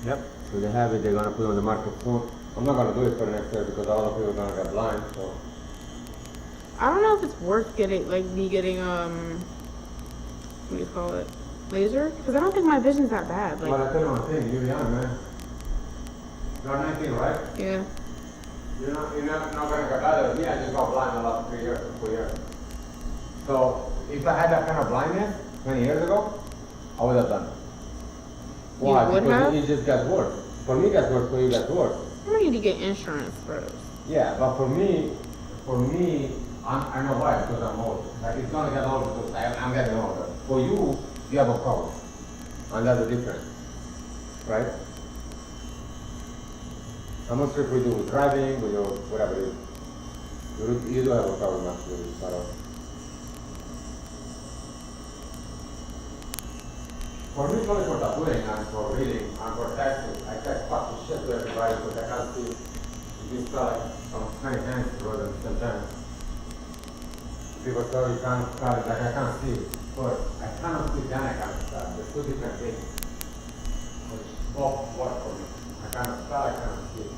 Yep. So they have it. They're gonna put it on the market soon. I'm not gonna do it for the next year because a lot of people are gonna get blind. So. I don't know if it's worth getting, like, me getting, what do you call it? Laser? Because I don't think my vision's that bad. Like, Well, I tell you one thing, you're young, man. You're 19, right? yeah. you're not gonna get better. Me, I just got blind the last 3 years, 4 years. So if I had that kind of blindness 20 years ago, I would have done it. Why? would Because have? it just gets worse. For me, it gets worse. For you, it gets worse. I need to get insurance first. Yeah, but for me, I know why, because I'm old. Like, it's gonna get older because I'm getting older. For you, you have a problem. And that's the difference. Right? I'm not sure if we do with driving, with your, whatever it is. You do have a problem actually with that. For me, it's only for tattooing and for reading and for texting. I text fucking shit to everybody because I can't see. You spell like from many hands rather than sometimes. People tell you can't spell it like I can't see. But I cannot see then I can't spell. There's two different things. Which both work for me. I cannot spell, I cannot see.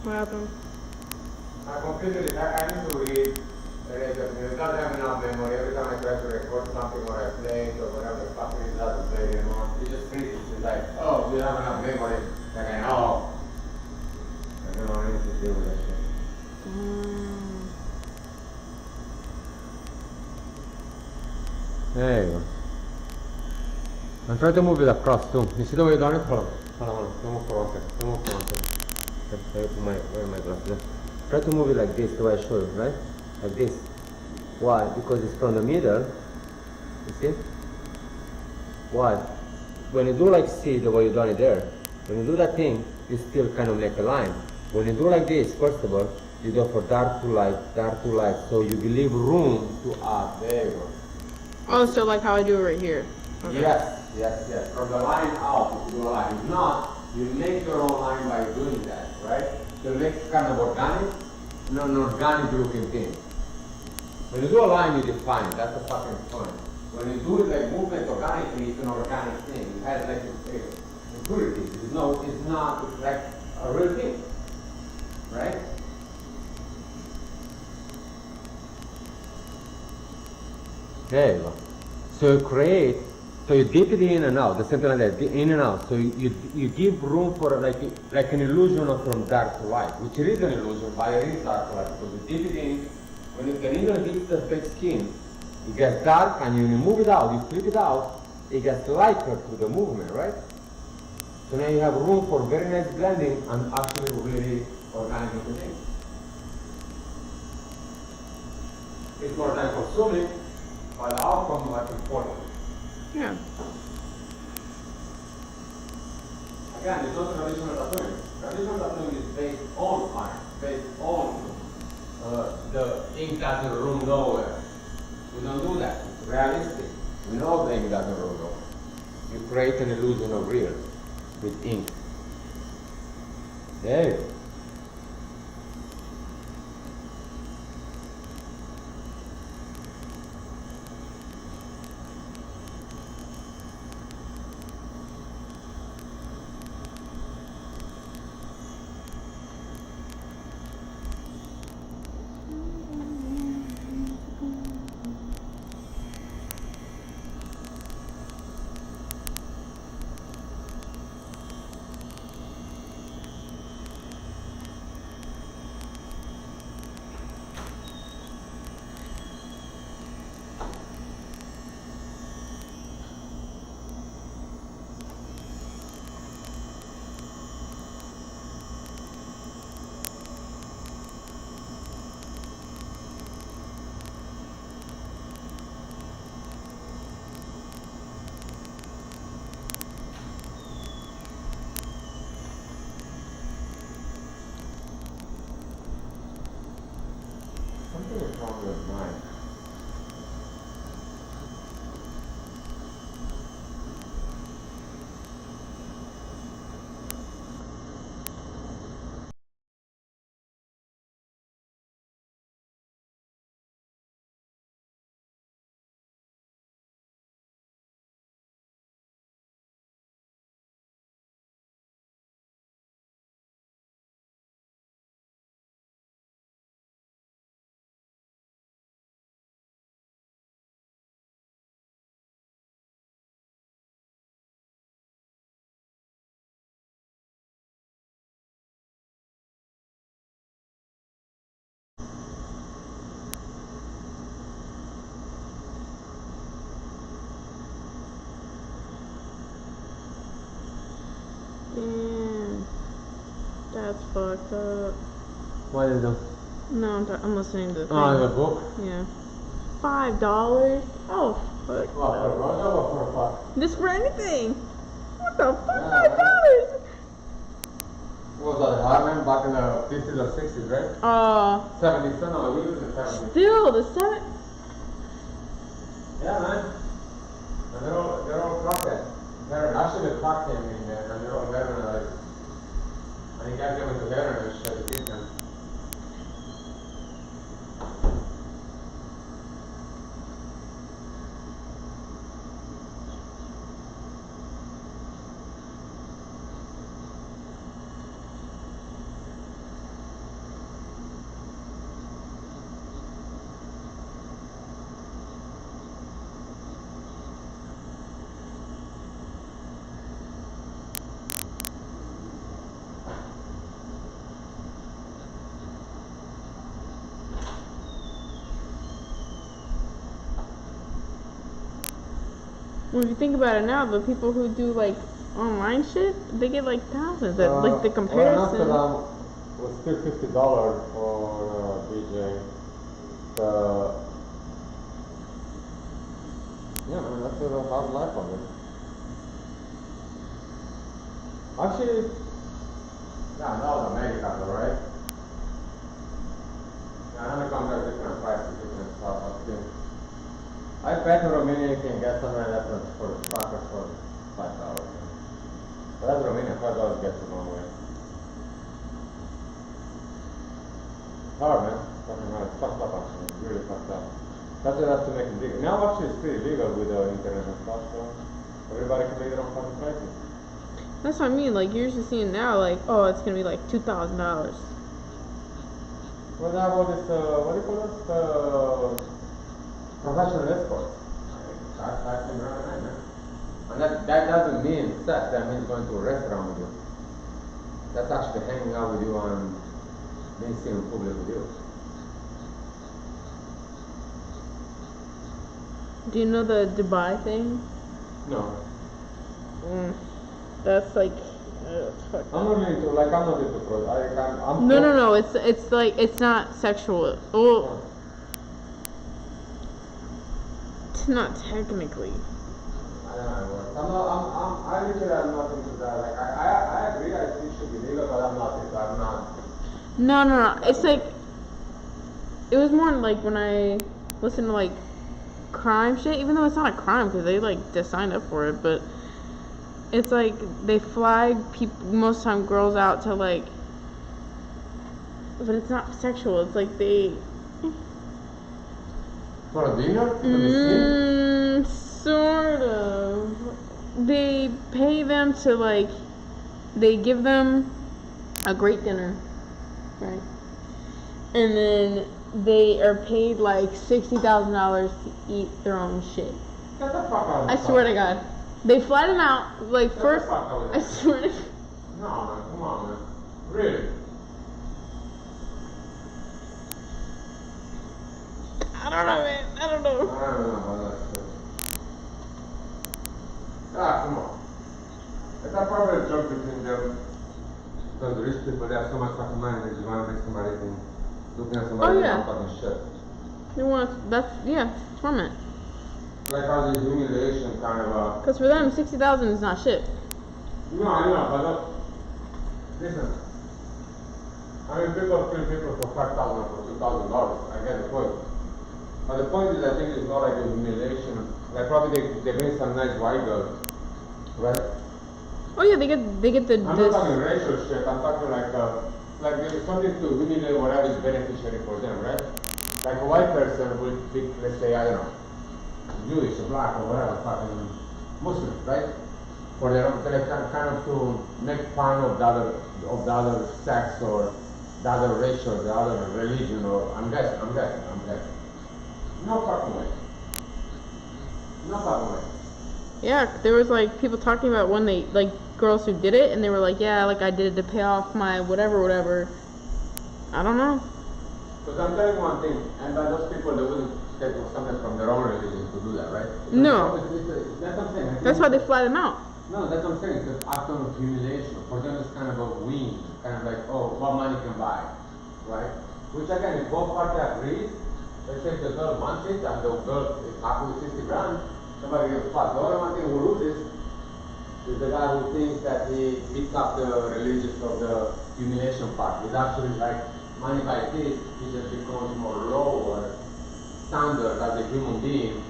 What happened? My computer is, I need to read, it doesn't have enough memory. Every time I try to record something or I play it or whatever the fuck it doesn't play anymore. It just freezes. It's like, oh, we don't have enough memory. Like I know. I don't know anything to do with that shit. There you go. I'm trying to move it across too. You see the way you're doing it? Hold on. Don't move for 1 second. Don't move for 1 second. Where are my glasses? Try to move it like this, the way I showed you, right? Like this. Why? Because it's from the middle. You see? Why? When you do like C, the way you done it there, when you do that thing, you still kind of make a line. When you do like this, first of all, you go for dark to light, so you leave room to add. There you go. Oh, so like how I do it right here. Okay. Yes. From the line out, you do a line. If not, you make your own line by doing that, right? So make kind of organic, an organic looking thing. When you do a line, you define it. That's the fucking point. When you do it like movement organically, it's an organic thing. It has like impurity. It's not it's like a real thing, right? There you go. So you dip it in and out, the same thing like that, in and out. So you give room for like an illusion of from dark to light, which is an illusion, but it is dark to light. Because you dip it in, when the needle hits the fake skin, it gets dark, and when you move it out, you flip it out, it gets lighter through the movement, right? So now you have room for very nice blending and actually really organic looking things. It's more time consuming, but the outcome is much important. Yeah. Again, it's not traditional tattooing. Traditional tattooing is based on art, based on the ink doesn't run nowhere. We don't do that. It's realistic. We know the ink doesn't run nowhere. You create an illusion of real with ink. There you go. 109. Damn. That's fucked up. What is it? No, I'm listening to the thing. Oh, the book? Yeah. $5? Oh, fuck. What, for a blowjob or for a fuck? Just for anything. What the fuck? Yeah, $5? What was that, Harlem back in the 50s or 60s, right? 70s, no, we live in the 70s. Still, the 7. Yeah, man. And they're all crackheads. Actually, the crack came in there, and they're all veteranized. And you guys get with the veteran and shit, the them. Well, if you think about it now, the people who do like online shit, they get like thousands. Like the comparison. Well, was still $50 for DJ. Yeah, man, that's a hard life of it. Actually, yeah, no, America, though, right? Yeah, I know come at different prices, different stuff. I bet in Romania you can get somewhere that's for the crackers for $5. But that's Romania, $5 gets a long way. Hard, man. Fucking hard. It's fucked up, actually. It's really fucked up. That's why they have to make it legal. Now, actually, it's pretty legal with the internet and stuff, so everybody can make their own fucking prices. That's what I mean. Like you're just seeing now, like it's gonna be like $2,000. Well, now all this, what do you call this? Professional escorts. That's in around nine, man. And that doesn't mean sex, that means going to a restaurant with you. That's actually hanging out with you and being seen in public with you. Do you know the Dubai thing? No. That's like, I'm not into, like, I'm not into pro. I'm No. It's like it's not sexual. Well, it's not technically. I don't know. I literally am not into that. Like, I agree. I think it should be legal, but I'm not into. I'm not. No. It's like it was more like when I listened to like crime shit. Even though it's not a crime because they like just signed up for it, but it's like they flag people most time girls out to like, but it's not sexual. It's like they. For a dinner? Sort of. They pay them to like, they give them a great dinner, right? And then they are paid like $60,000 to eat their own shit. Get the fuck out of I swear to God. They fly them out, like first, I swear to God. No, man, come on, man. Really? I don't know, man. I don't know. I don't know about that shit. Come on. It's a probably a joke between them. Because the rich people, they have so much fucking money, they just want to make somebody think, looking at somebody doing fucking shit. They want, it's from it. Like how the humiliation kind of Because for them, 60,000 is not shit. No, I know, but look, listen. I mean, people kill people for $5,000 or for $2,000. I get the point. But the point is, I think it's not like a humiliation. Like probably they bring some nice white girl, right? Oh yeah, they get the. I'm not talking racial shit. I'm talking like there's something to humiliate whatever is beneficiary for them, right? Like a white person would pick, let's say, I don't know, Jewish or black or whatever, fucking Muslim, right? For their own, kind of to make fun of the other sex or the other race or the other religion or I'm guessing. No fucking way. No fucking way. Yeah, there was like people talking about when they like girls who did it, and they were like, yeah, like I did it to pay off my whatever. I don't know. Because I'm telling you one thing, and by those people, they wouldn't take something from their own religion to do that, right? No. That's what I'm saying. That's why they fly them out. No, that's what I'm saying. It's an act of humiliation. For them, it's kind of a win. Kind of like, oh, what money can buy, right? Which again, if both parties agree, let's say if the girl wants it and the girl is happy with 60 grand, somebody gives a fuck. The only one thing who loses is the guy who thinks that he picks up the religious of the humiliation part. He's actually like, money by this, he just becomes more lower standard as a human being.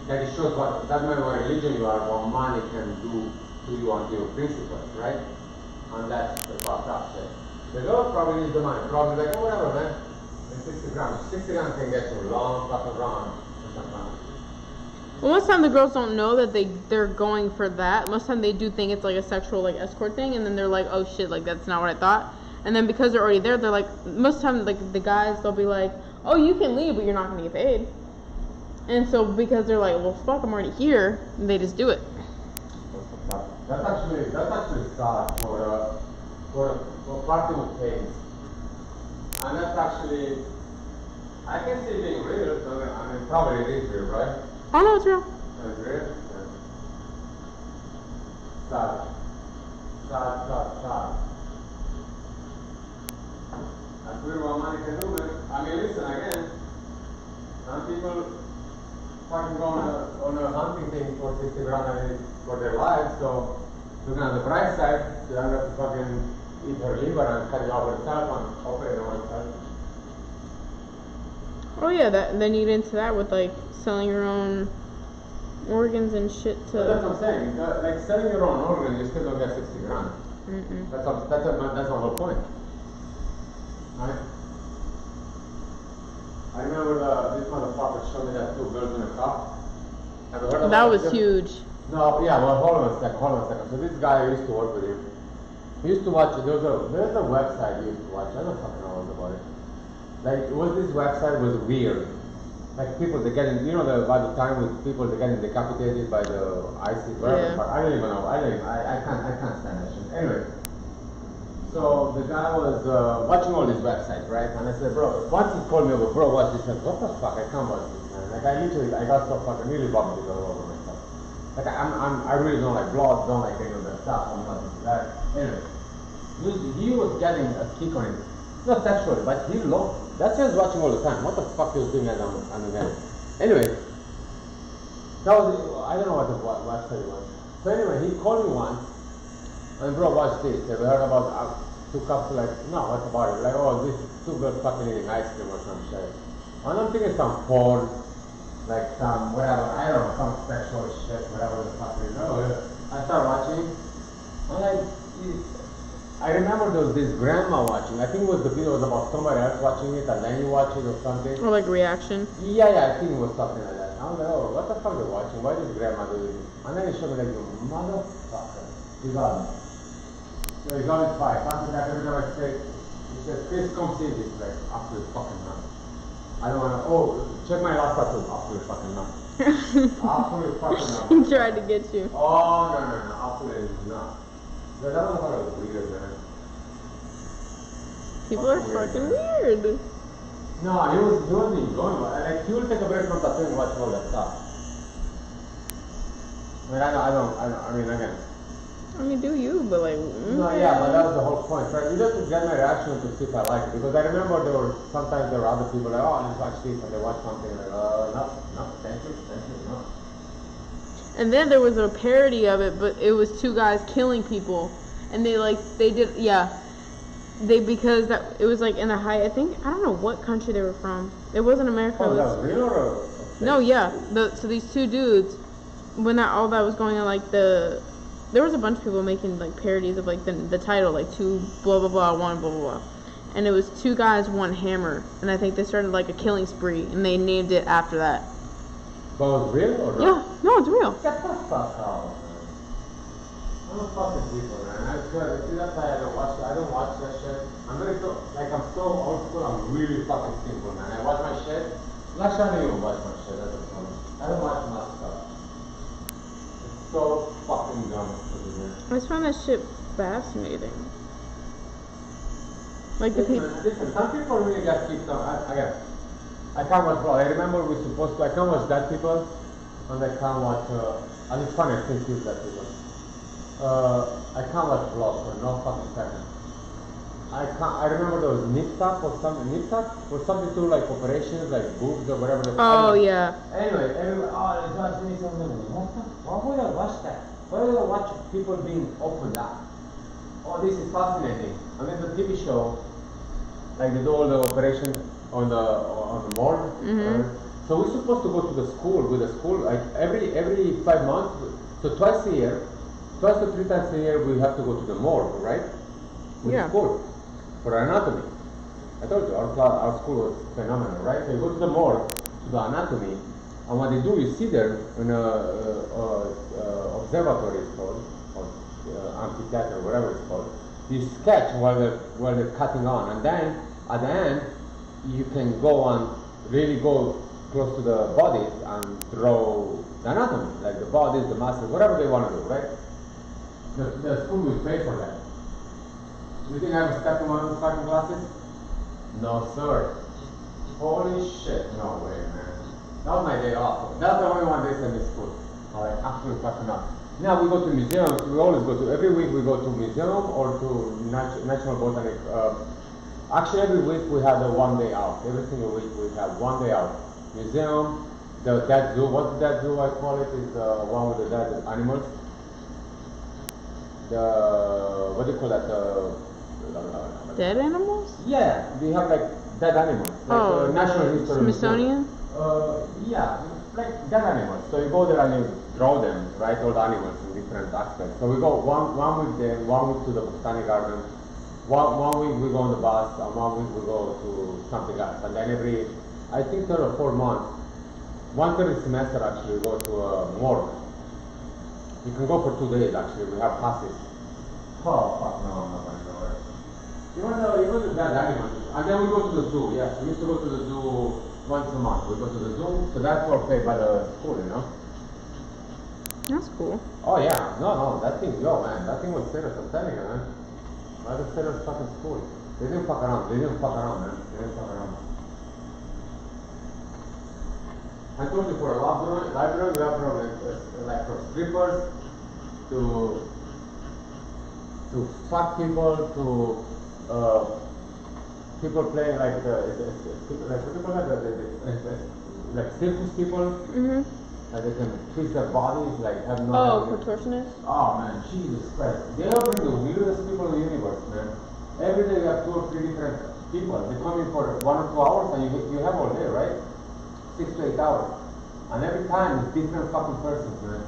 That it shows what, doesn't matter what religion you are, what money can do to you and to your principles, right? And that's the fucked up shit. The girl probably needs the money. Probably like, oh, whatever, man. It's 60 grams. 60 grams can get you a long fucking run or something. Well, most time the girls don't know that they're going for that. Most time they do think it's like a sexual like escort thing, and then they're like, oh shit, like that's not what I thought. And then because they're already there, they're like, most time like the guys, they'll be like, oh, you can leave, but you're not gonna get paid. And so because they're like, well, fuck, I'm already here, and they just do it. That's actually sad for practical things. And that's actually, I can see it being real. So I mean, probably it is real, right? Oh no, it's real. It's real. Yeah. Sad. That's really what money can do, man. I mean, listen again. Some people fucking go on a hunting thing for 60 grand for their lives, so looking at the bright side, they don't have to fucking eat her liver and cut it off herself and operate on herself. Oh yeah, then you get into that with like selling your own organs and shit to. But that's what I'm saying. Like selling your own organ, you still don't get 60 grand. Mm-mm. That's the whole point. Right? I remember this motherfucker showed me that 2 girls in a cup. Have you heard about That was this? huge. No, yeah, well, hold on a second. So this guy, I used to work with him. He used to watch, there's a website he used to watch. I don't fucking know about it. Like, this website was weird. Like people, they getting, by the time with people, they're getting decapitated by the IC, whatever. Yeah. I don't even know. I can't stand that shit. Anyway. So the guy was watching all these websites, right? And I said, bro, once he called me over, bro, watch this. Like, what the fuck? I can't watch this, man. Like, I got so fucking really vomited all over myself. Like, I really don't like blood, don't like any of that stuff. I'm not into that. Anyway, he was getting a kick on it. Not sexually, but he loved it. That's why I was watching all the time. What the fuck he was doing on the game? Anyway, that was, I don't know what the website it was. So anyway, he called me once. And bro, watch this. Have you heard about 2 cups? Like, no, what about it? Like, oh, this 2 girls fucking eating ice cream or some shit. And I'm thinking some porn, like some whatever, I don't know, some sexual shit, whatever the fuck it is. I started watching. And like, I remember there was this grandma watching. I think the video was about somebody else watching it, and then you watch it or something. Or like reaction. Yeah, I think it was something like that. I was like, oh, what the fuck are they watching? Why did grandma do this? And then he showed me like, you motherfucker. He got me. So he got his fight. After that, every time I say, he said, Chris, come see this. Like, absolute fucking nut. I don't wanna, check my last tattoo. Absolute fucking nut. Absolute fucking nut. He tried to get you. Oh, no. Absolutely not. That was weird, man. People are fucking weird. No, he wasn't enjoying it. Like, he would take a break from tattooing and watch all that stuff. I mean, do you, but like. No, yeah, but that was the whole point, right? You have to get my reaction to see if I like it. Because I remember sometimes there were other people like, oh, let's watch this, and they watch something like, no, thank you, no. And then there was a parody of it, but it was 2 guys killing people, and they did, yeah. because that it was like in the height. I think I don't know what country they were from. It wasn't America. Oh, it that was, was real or? no, yeah. So these two dudes, when all that was going on, like there was a bunch of people making like parodies of like the title, like two blah blah blah, one blah blah blah, and it was two guys, one hammer, and I think they started like a killing spree, and they named it after that. But it was real or not? Yeah, no, it's real. Get the fuck out, man. I'm a fucking people, man. I swear, see that's why I don't watch that shit. I'm so old school, I'm really fucking simple, man. I watch my shit. Actually, I don't even watch my shit, that's the problem. I don't watch my stuff. It's so fucking dumb, man. I just find that shit fascinating. Like the people. Listen, some people really get kicked off. I can't watch vlog. I remember we supposed to. I can't watch that people, and I can't watch. And it's funny, I think you that people. I can't watch vlogs for no fucking second. I remember there was nip-tuck or something to like operations, like boobs or whatever. Oh yeah. Anyway, it's just me something. Why would I watch that? Why would I watch people being opened up? Oh, this is fascinating. I mean, the TV show, like they do all the operations on the morgue. So we're supposed to go to the school like every 5 months. So twice to 3 times a year we have to go to the morgue, right? With the school for anatomy. I told you our school was phenomenal, right? So you go to the morgue to the anatomy, and what they do, you see there in observatory is called, or amphitheater, whatever it's called. You sketch while they're cutting on, and then at the end you can go and really go close to the bodies and draw the anatomy, like the bodies, the muscles, whatever they want to do, right? The school will pay for that. Do you think I was stuck in one of those fucking classes? No, sir. Holy shit, no way, man. That was my day off. That's the only one day in this school. Alright, absolutely fucking up. Now we go to museums, we always go to, every week we go to museum or to National Botanic. Actually every week we have one day out. Every single week we have 1 day out. Museum, the dead zoo, what's the dead zoo I call it, is the one with the dead animals. What do you call that? Dead animals? Yeah, we have like dead animals. Like National History Smithsonian? Yeah, like dead animals. So you go there and you draw them, right? All the animals in different aspects. So we go one week there, 1 week to the Botanic Garden, one week we go on the bus, and 1 week we go to something else. And then every, I think 3 or 4 months, 1/3 semester actually we go to a morgue. You can go for 2 days actually, we have passes. Oh fuck no, I'm not going nowhere. You go to that animals. And then we go to the zoo, yes. We used to go to the zoo once a month. We go to the zoo, so that's all paid by the school, you know? That's cool. Oh yeah, no, that thing, man, that thing was serious, I'm telling you, man. That was a serious fucking school. They didn't fuck around, man. They didn't fuck around. I told you for a library we have from strippers to fuck people to people playing like like circus people. Like they can twist their bodies, like have no. Contortionists? Oh man, Jesus Christ! They are bring the weirdest people in the universe, man. Every day you have 2 or 3 different people. They come in for 1 or 2 hours, and you have all day, right? 6 to 8 hours, and every time it's different fucking persons, man.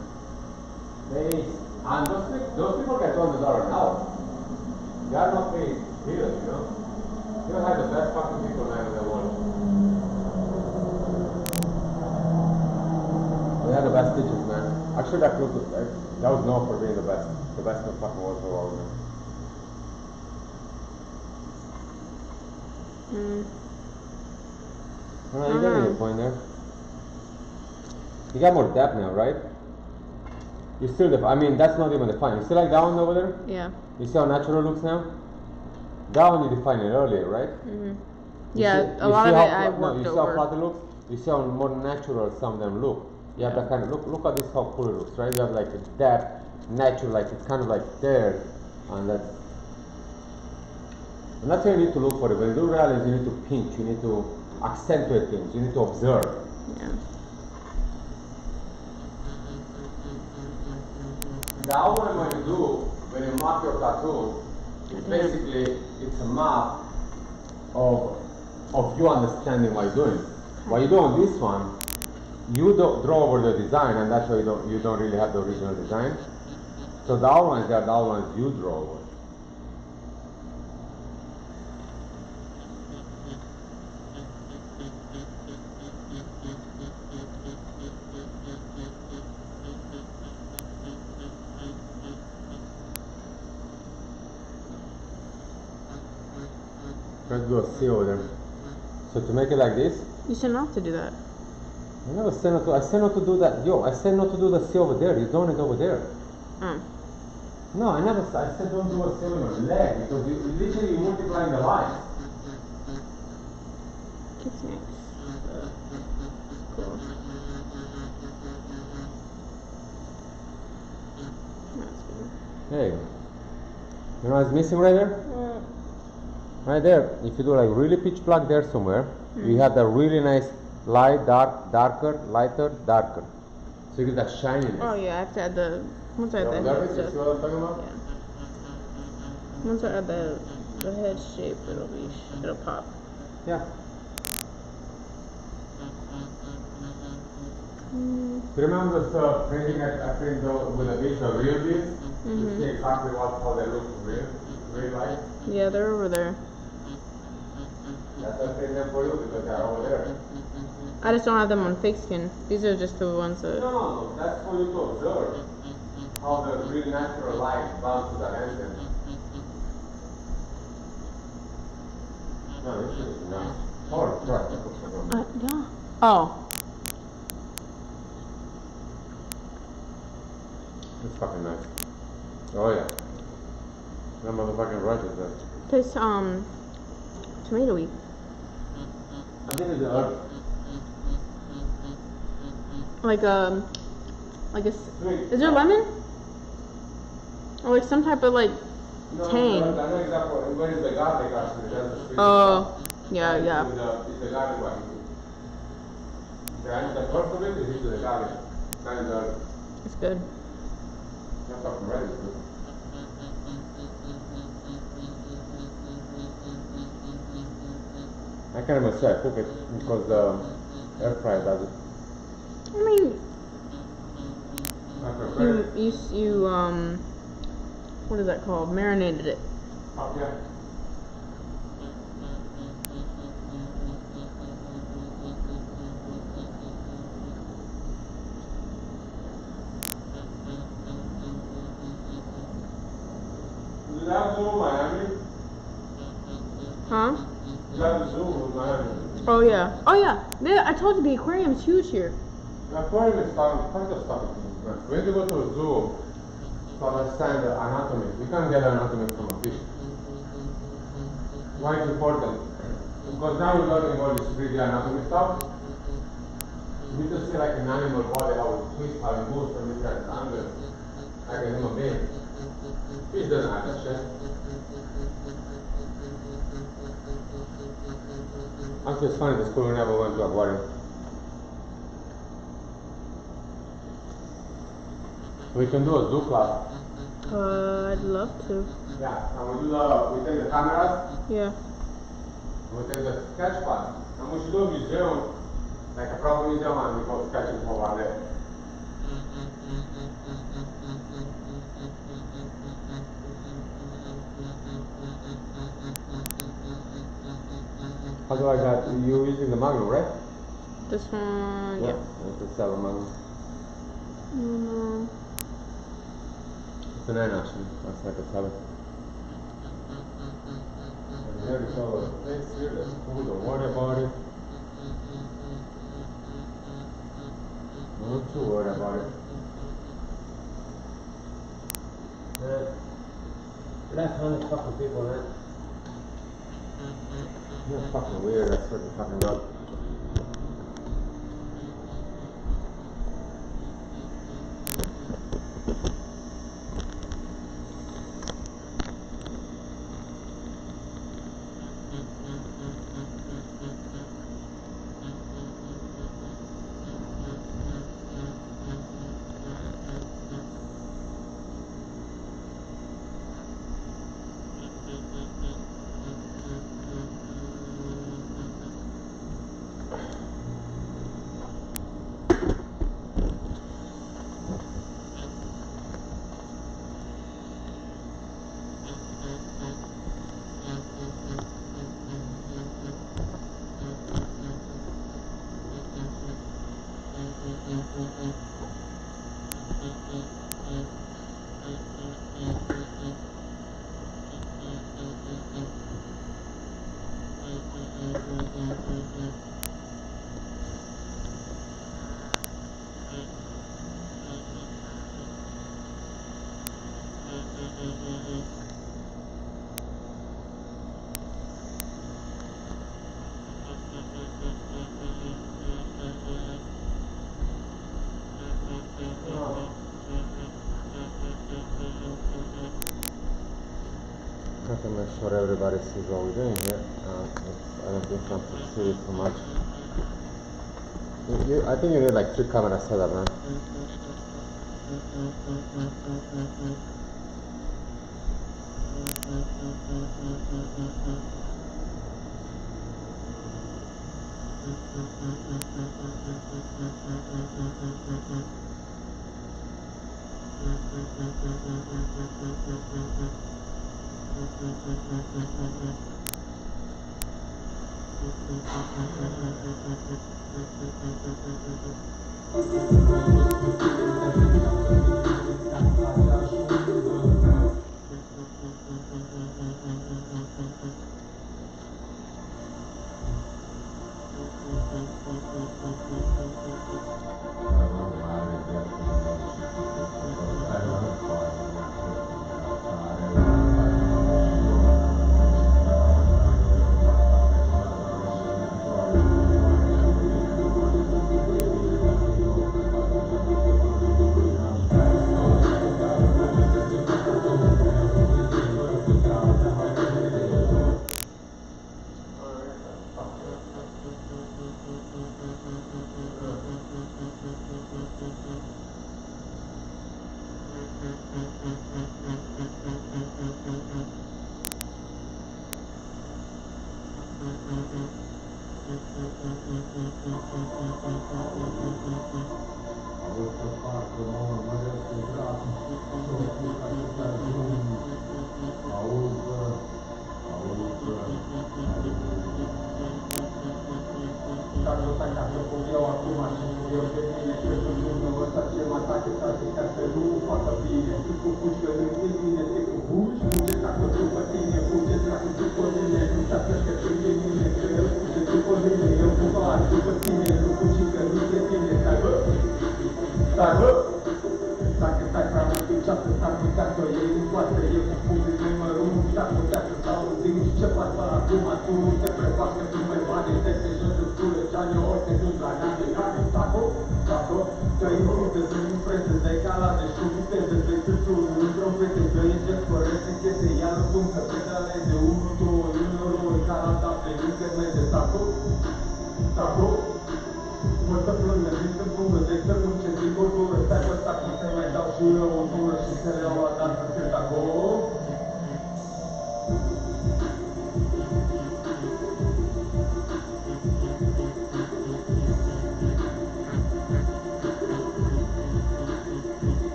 And those people get $200 an hour. They are not paid bills, you know. You have the best fucking people, man, in the world. They are the best teachers, man. Actually, that was known for being the best in the fucking world for all, man. You got your point there. You got more depth now, right? You still I mean, that's not even defined. You see like that one over there? Yeah. You see how natural it looks now? That one you defined it earlier, right? Yeah, a lot of it I worked over. You see how flat it looks? You see how more natural some of them look. You have that kind of look at this how cool it looks, right? You have like a depth, natural, like it's kind of like there, and that's what you need to look for it. When you do realize, you need to pinch, you need to accentuate things, you need to observe. Yeah. The outline when you mark your tattoo, It's basically, it's a map of you understanding what you're doing. What you do on this one, you don't draw over the design, and that's why you don't really have the original design. So the outlines are the outlines you draw over. Let's do a C over there. So to make it like this, You should not have to do that. I never said not to. I said not to do that. Yo, I said not to do the C over there. You're doing it over there. No, I never. I said don't do a C on your leg because you literally multiplying the lines. It's nice. Cool. That's good. Hey, you know what's missing right there? Right there. If you do like really pitch black there somewhere, you have that really nice light, dark, darker, lighter, darker. So you get that shininess. Oh yeah, I have to add the once I add the There head it is. You stuff. see what I'm talking about? Yeah. Once I add the head shape, it'll pop. Yeah. Remember the printing I print with a bit of real beads? You see exactly how they look real like? Yeah, they're over there. That's why I print them for you because they're over there. I just don't have them on fake skin. These are just the ones that. No, that's for you to observe how the real natural light bounces against them. No, this is nice. Oh, right. Yeah. Oh. It's fucking nice. Oh yeah. That motherfucking right is there. This tomato-y. I think it's the earth. Like a Sweet. is there lemon? Or like some type of like No, tang. I know exactly where is the garlic actually. That's the sweet Oh, stuff. yeah, yeah. It's the garlic one. The first of it is into the garlic. Then the It's good. that's fucking right is good. I can't even say I cook it because the air fryer does it. I mean, I prepare it. you what is that called? Marinated it. Oh, yeah. Is that Zoom Miami? Huh? Is that Zoom Miami? Oh yeah. Oh yeah. I told you the aquarium's huge here. The aquarium is kind of stuff. When you go to a zoo to understand the anatomy, you can't get anatomy from a fish. Why it's important? Because now you're learning all this 3D anatomy stuff. You need to see like an animal body, how it twists, how it moves from different angles, like a human being. Fish doesn't have that shit. Actually, it's funny, the school never went to aquarium. We can do a zoo class. I'd love to. Yeah, and we take the cameras, Yeah. we take the sketch pad, and we should do a museum, like a proper museum, and we go sketching for one day. How do I got you using the Magnum, right? This one, yeah. It's a 7 Magnum. Mm, It's a 9 actually, that's like a 7. And here is all the place here, that's cool, don't worry about it. Don't too worry about it. Left-handed fucking people, man. You're fucking weird, I swear to fucking God. Have to make sure everybody sees what we're doing here. I don't think I'm succeeding too much. I think you need like 3 camera setup, man.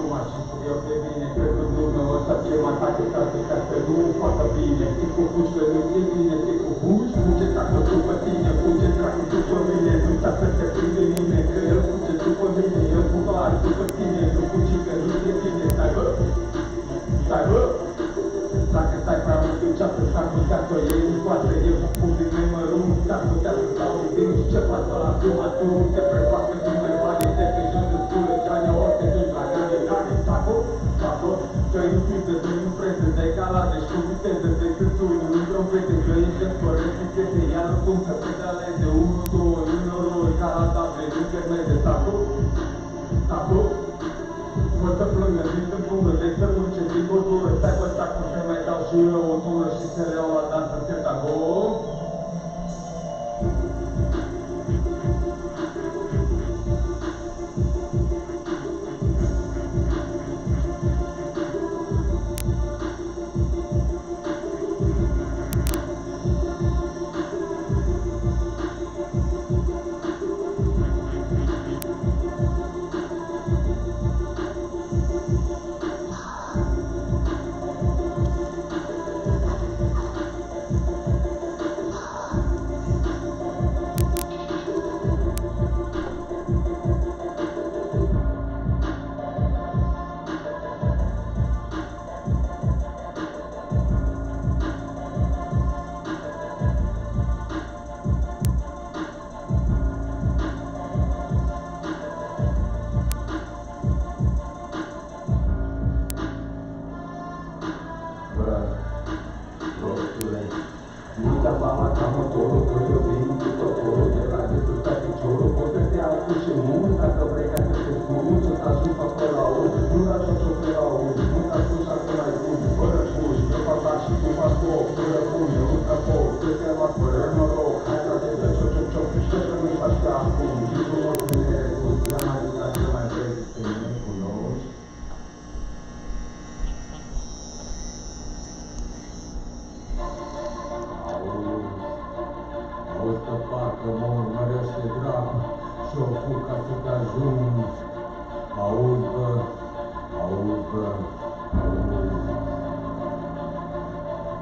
acum și spun eu de bine, cred că drumul ăsta ce m-a atacă ca să nu facă bine. Știi cu fugi că nu e bine, știi cu fugi, fuge dacă după tine, fuge dacă după mine, nu sta să te prinde nimeni, că el fuge după mine, eu fug doar după tine, nu fugi că nu e bine, stai bă, stai bă. Dacă stai prea mult în ceasă, s-ar putea să o iei în scoate, eu cu public mai mărunt, s-ar putea să stau în timp și ce faci ăla acum, tu te prefac că nu mai bani, te pe jos în spulă, ce-ani ori te duci la gane, taco, că e înfriță, că e presă, de calade și cu viteză, de câțuri, nu trompete, că e șef, corect, chete, iar cum să pedaleze, 1, 2, 1 roi, caradavre, nu fermeze, taco, mă să plângă, zi să plângă, de să munce, zic o dură, stai bă, sta cum se mai dau și eu o dură și să le iau la dansă, te tago.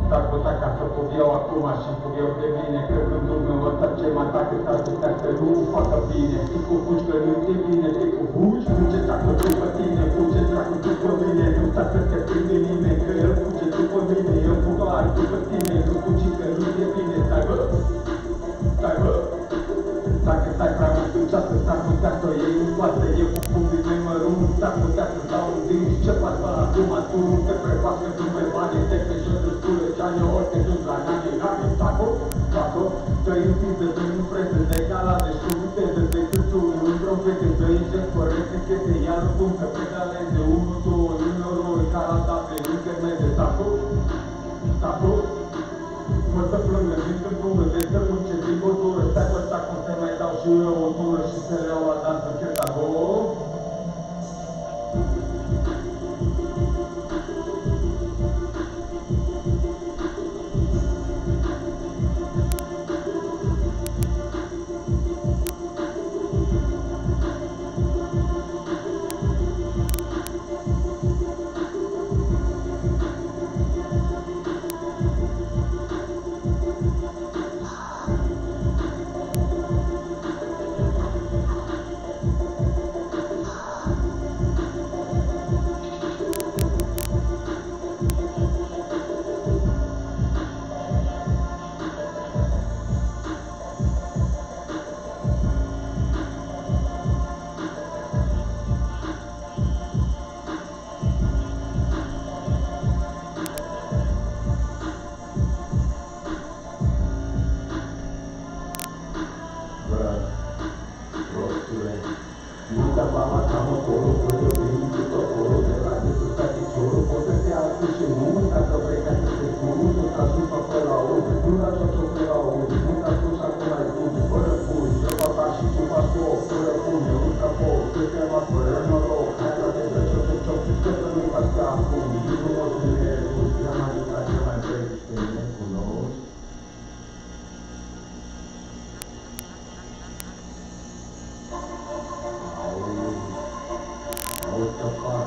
S-ar putea ca să fug eu acum și fug eu de mine, cred că drumul ăsta ce mă atacă s-ar putea să nu facă bine. Știi cu fugi că nu e bine, știi cu fugi, fuge dacă după tine, fuge dacă după mine, nu sta să te prinde nimeni, că el fuge după mine, eu fug doar după tine, nu fugi că nu e bine, stai bă, stai bă. Dacă stai prea mult în ceasă, s-ar putea să o iei în față, eu cu public mai mărunt, s-ar putea să dau un din și ce faci ăla acum, tu nu te prefac că nu mai bani, te pe jos în spulă, ce-ani ori te duci la gane, taco, că e înfriță, că e presă, de calade și cu viteză, de câțuri, nu trompete, că e șef, corect, chete, iar cum să pedaleze, 1, 2, 1 roi, caradavre, nu fermeze, taco, mă să plângă, zi să plângă, de să munce, zic o dură, stai bă, sta cum se mai dau și eu o dură și să le iau la dansă, te tago.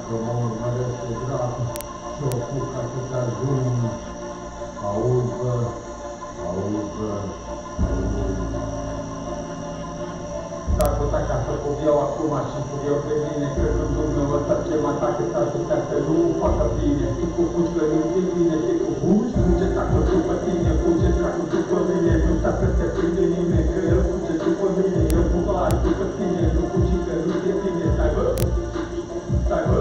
Come on. S-ar putea ca să pot eu acum și pot eu pe mine, cred în Dumnezeu ăsta ce mă atacă, s-ar putea să nu facă bine. Tu cu fugi că nu e bine, te cu fugi, fuge dacă după tine, fuge dracu după mine, nu sta să te prinde nimeni, că el fuge după mine, eu fug alb după tine, nu fugi că nu e bine, stai bă, stai bă.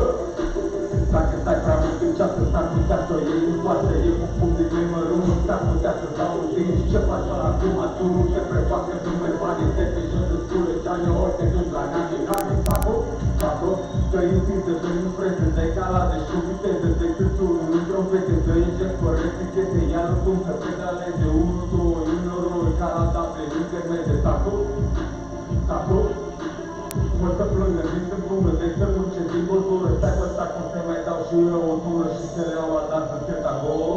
Dacă stai prea mult în ceasă, s-ar putea să o iei în față, e cu punct de mei mărunt, s-ar putea să dau un din și ce faci ăla acum, tu nu te prefacă, nu mai bani, te pe jos în scură, ce-ani ori te duci la neamii, saco, că-i întinsă, că-i în freză, de calade și cu viteză, de câțuri, nu trompete, că inject fără etichete, iar cum să pedaleze, 1, 2, 1 roi, ca la date, intermede, saco, mă să plângă, din să plungă, de să munce, din băutură, stai pe sac, cum să-i mai dau și eu o tură și să le iau la dansă, să te acolo.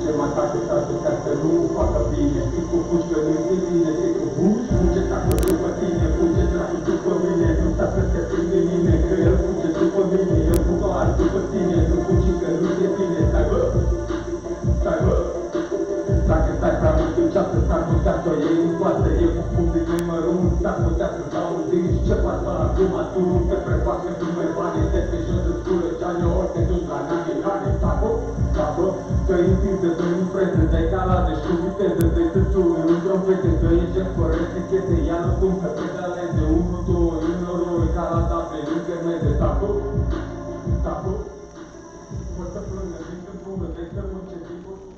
Ce mă atacă, s-ar putea să nu facă bine. Tu cu fugi că nu e bine, te cu fugi, fuge dacă după tine, fuge dracu după mine, nu sta să te prinde nimeni, că el fuge după mine, eu fug alb după tine, nu fugi că nu e bine, stai bă, stai bă. Dacă stai prea mult în ceasă, s-ar putea să o iei în față, e cu punct de mei mărunt, s-ar putea să dau un din și ce faci ăla acum, tu nu te prefacă, nu mai bani, te pe jos în scură, ce-ani ori te duci la neamii, saco, că-i întinsă, că-i în freză, de calade și cu viteză, de câțuri, nu trompete, că inject fără etichete, ia-l cum să pedaleze, 1, 2, 1 roi, ca la date, intermede, saco, mă să plângă, din să plungă, de să munce, din băutură.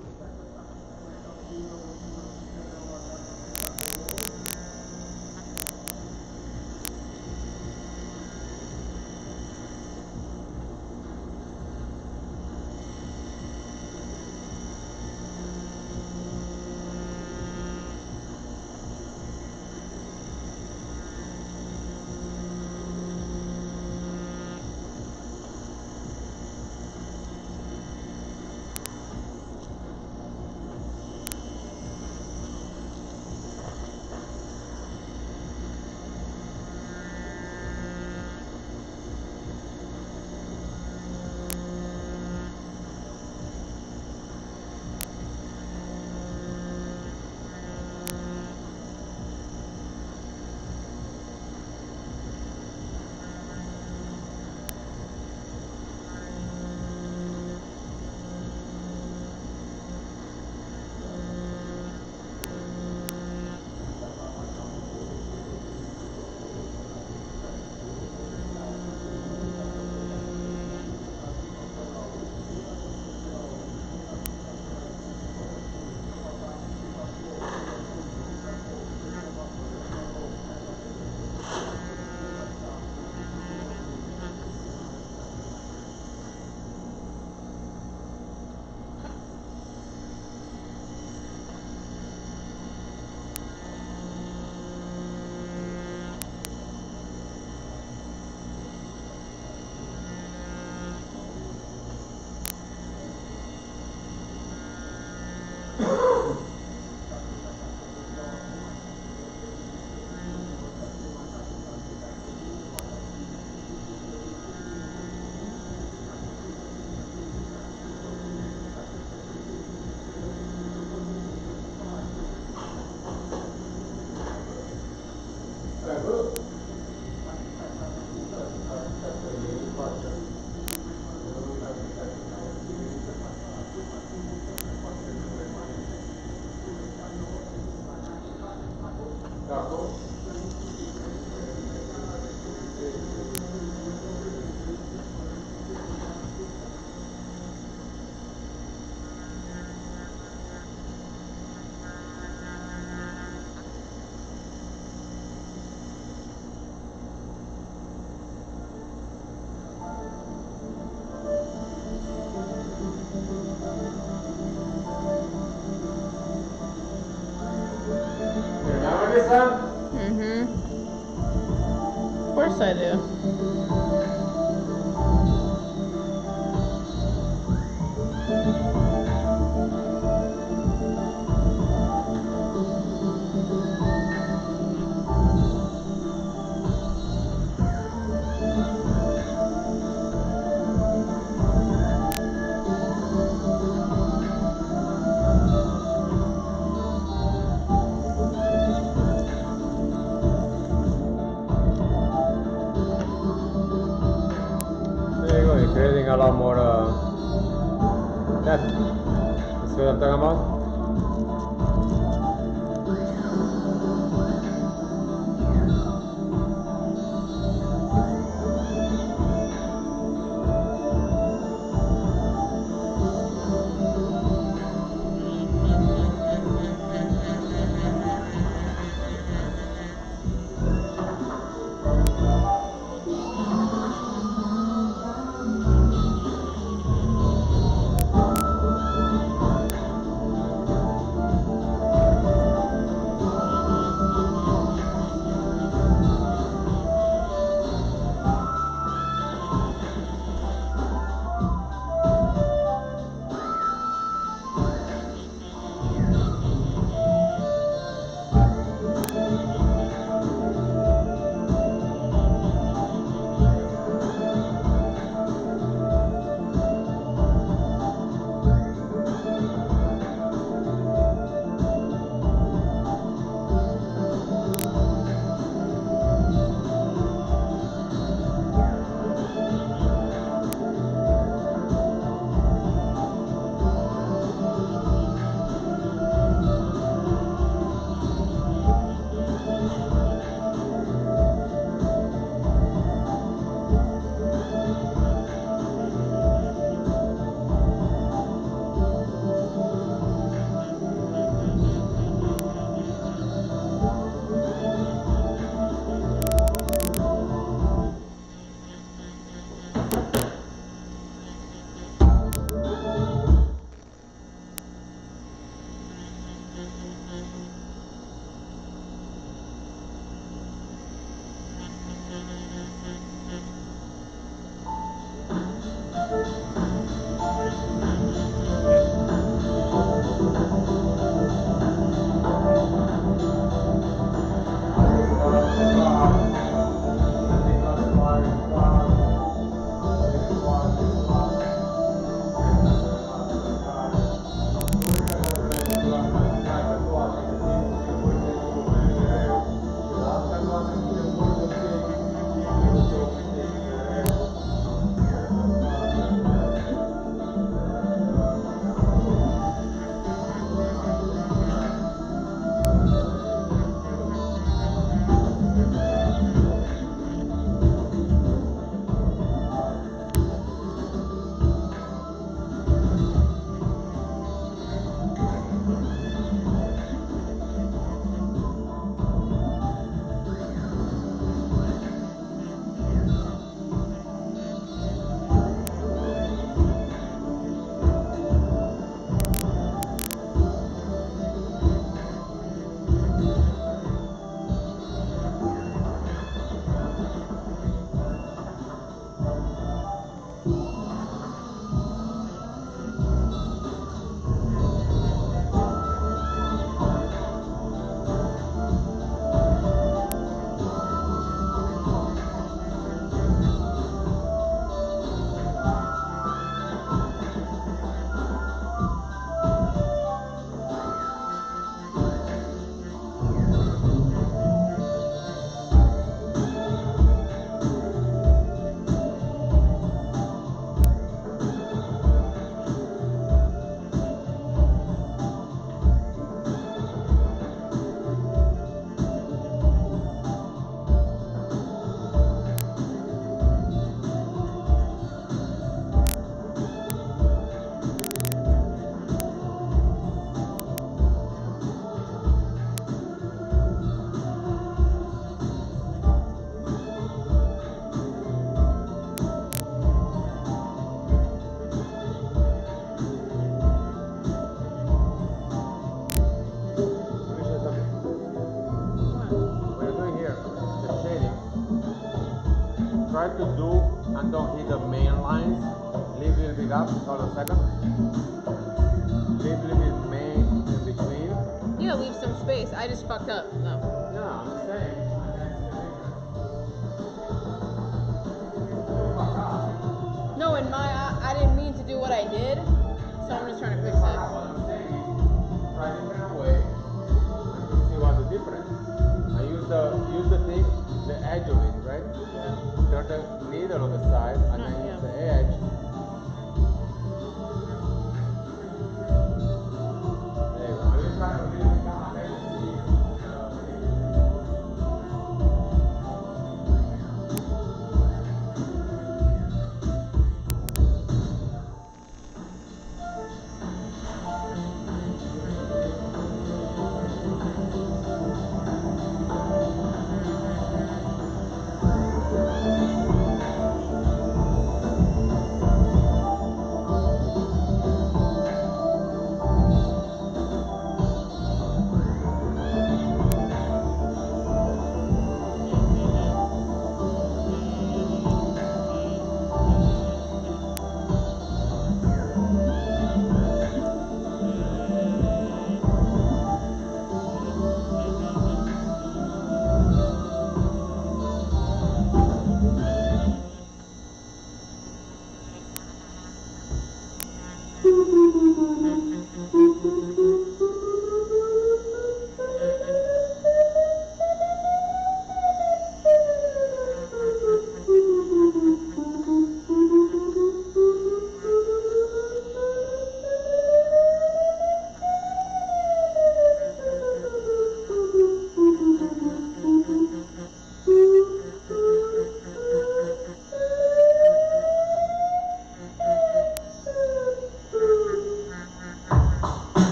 Remember this one? Mm-hmm. Of course I do. There you go, you're creating a lot more, that's what I'm talking about? to do and don't hit the main lines. Leave a little bit up, hold on a second. Leave a little bit main in between. You gotta leave some space. I just fucked up. No. No, I'm just saying. No, in my I didn't mean to do what I did, so I'm just trying to fix it. What I'm saying is, try different way and see what's the difference. And use the thing, the edge of it, right? Yeah. Turn the needle on the side and then Yeah. use the edge. There you go. I'm just trying to really come and see.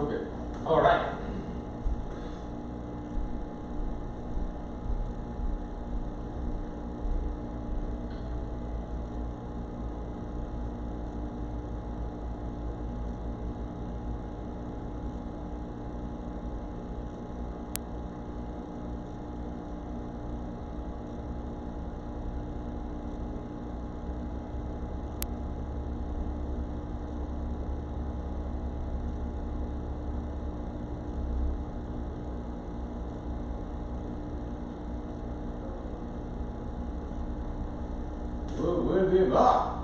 stupid. All right. We'll be back.